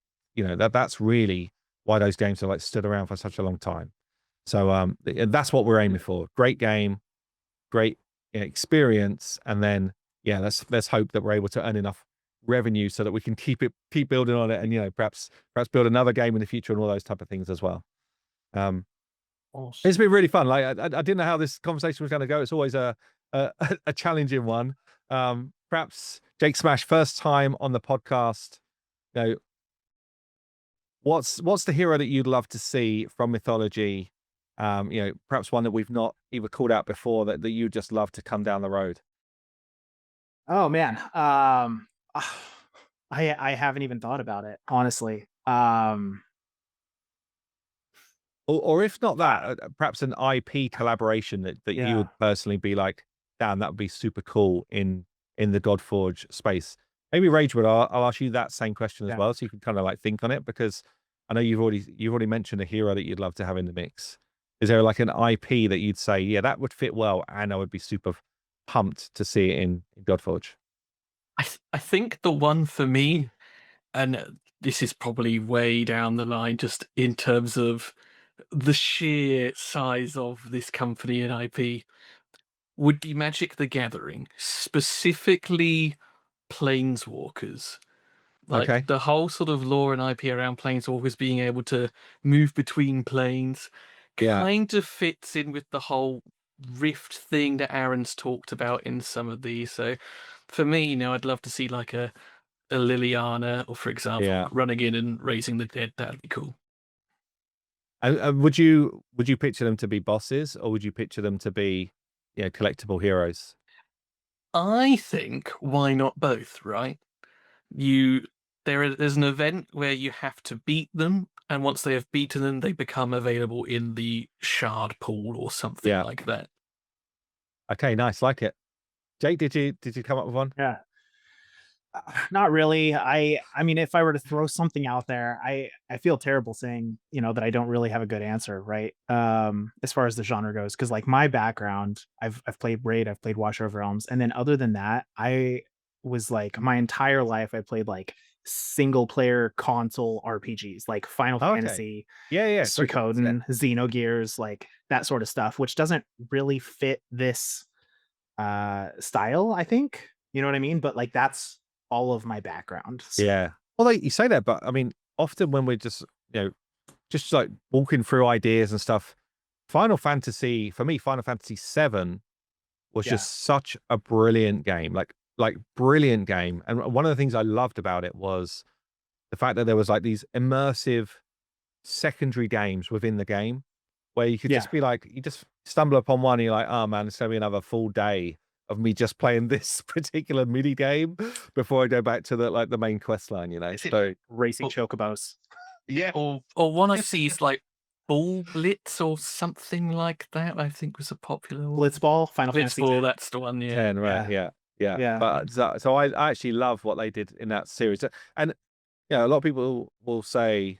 that's really why those games are like stood around for such a long time. So that's what we're aiming for: great game, great experience, and then let's hope that we're able to earn enough revenue so that we can keep building on it, and perhaps build another game in the future and all those type of things as well. Awesome. It's been really fun. Like I didn't know how this conversation was going to go. It's always a challenging one. Perhaps Jake Smash, first time on the podcast. What's the hero that you'd love to see from Mythology? Perhaps one that we've not either called out before that you just love to come down the road. Oh man. I haven't even thought about it, honestly. Or if not that, perhaps an IP collaboration that you Yeah. would personally be like, damn, that would be super cool in the Godforge space. Maybe Ragewood, I'll ask you that same question as Yeah. well, so you can kind of like think on it, because I know you've already mentioned a hero that you'd love to have in the mix. Is there like an IP that you'd say, yeah, that would fit well, and I would be super pumped to see it in Godforge? I think the one for me, and this is probably way down the line, just in terms of the sheer size of this company and IP would be Magic the Gathering, specifically Planeswalkers. Like Okay. the whole sort of lore and IP around Planeswalkers being able to move between planes Yeah. kind of fits in with the whole rift thing that Aaron's talked about in some of these. So for me, I'd love to see like a Liliana, or for example, Yeah. running in and raising the dead. That'd be cool. And would you picture them to be bosses, or would you picture them to be, collectible heroes? I think why not both, right? There's an event where you have to beat them, and once they have beaten them, they become available in the shard pool or something like that. Okay, nice, like it. Jake, did you come up with one? Yeah. Not really. I mean, if I were to throw something out there, I feel terrible saying, that I don't really have a good answer, right? As far as the genre goes, because like my background, I've played Raid, I've played Watch Over Realms, and then other than that, I was like my entire life I played like single player console RPGs, like Final Fantasy, Suikoden, Xenogears, like that sort of stuff, which doesn't really fit this style, I think. You know what I mean? But like that's all of my background. Yeah. Well, you say that, but I mean, often when we're just, just like walking through ideas and stuff, Final Fantasy, for me, Final Fantasy 7 was just such a brilliant game, like brilliant game. And one of the things I loved about it was the fact that there was like these immersive secondary games within the game where you could just be like, you just stumble upon one and you're like, oh man, it's gonna be another full day of me just playing this particular mini game before I go back to the main quest line, So racing chocobos. Yeah. Or one I see is like Ball Blitz or something like that. I think was a popular one. Blitzball, Final Fantasy. Blitzball, that's the one. Yeah. 10, right? Yeah. But so I actually love what they did in that series, and a lot of people will say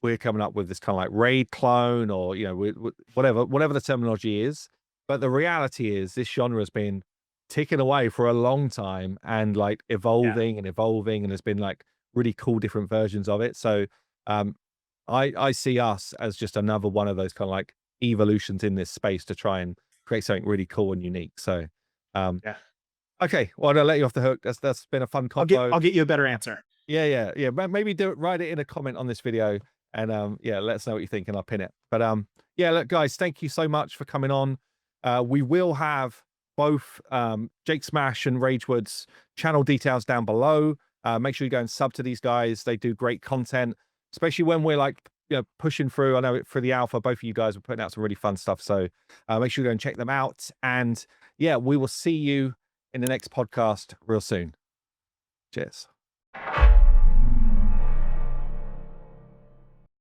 we're coming up with this kind of like raid clone, or whatever the terminology is. But the reality is this genre has been ticking away for a long time and like evolving and evolving, and there's been like really cool different versions of it. So I see us as just another one of those kind of like evolutions in this space to try and create something really cool and unique. So okay, well, I'll let you off the hook. That's been a fun combo. I'll get you a better answer. Yeah. Maybe write it in a comment on this video, and let us know what you think, and I'll pin it. But look, guys, thank you so much for coming on. We will have both Jake Smash and Ragewood's channel details down below. Make sure you go and sub to these guys. They do great content, especially when we're like pushing through. I know for the alpha, both of you guys are putting out some really fun stuff. So make sure you go and check them out. And we will see you in the next podcast real soon. Cheers.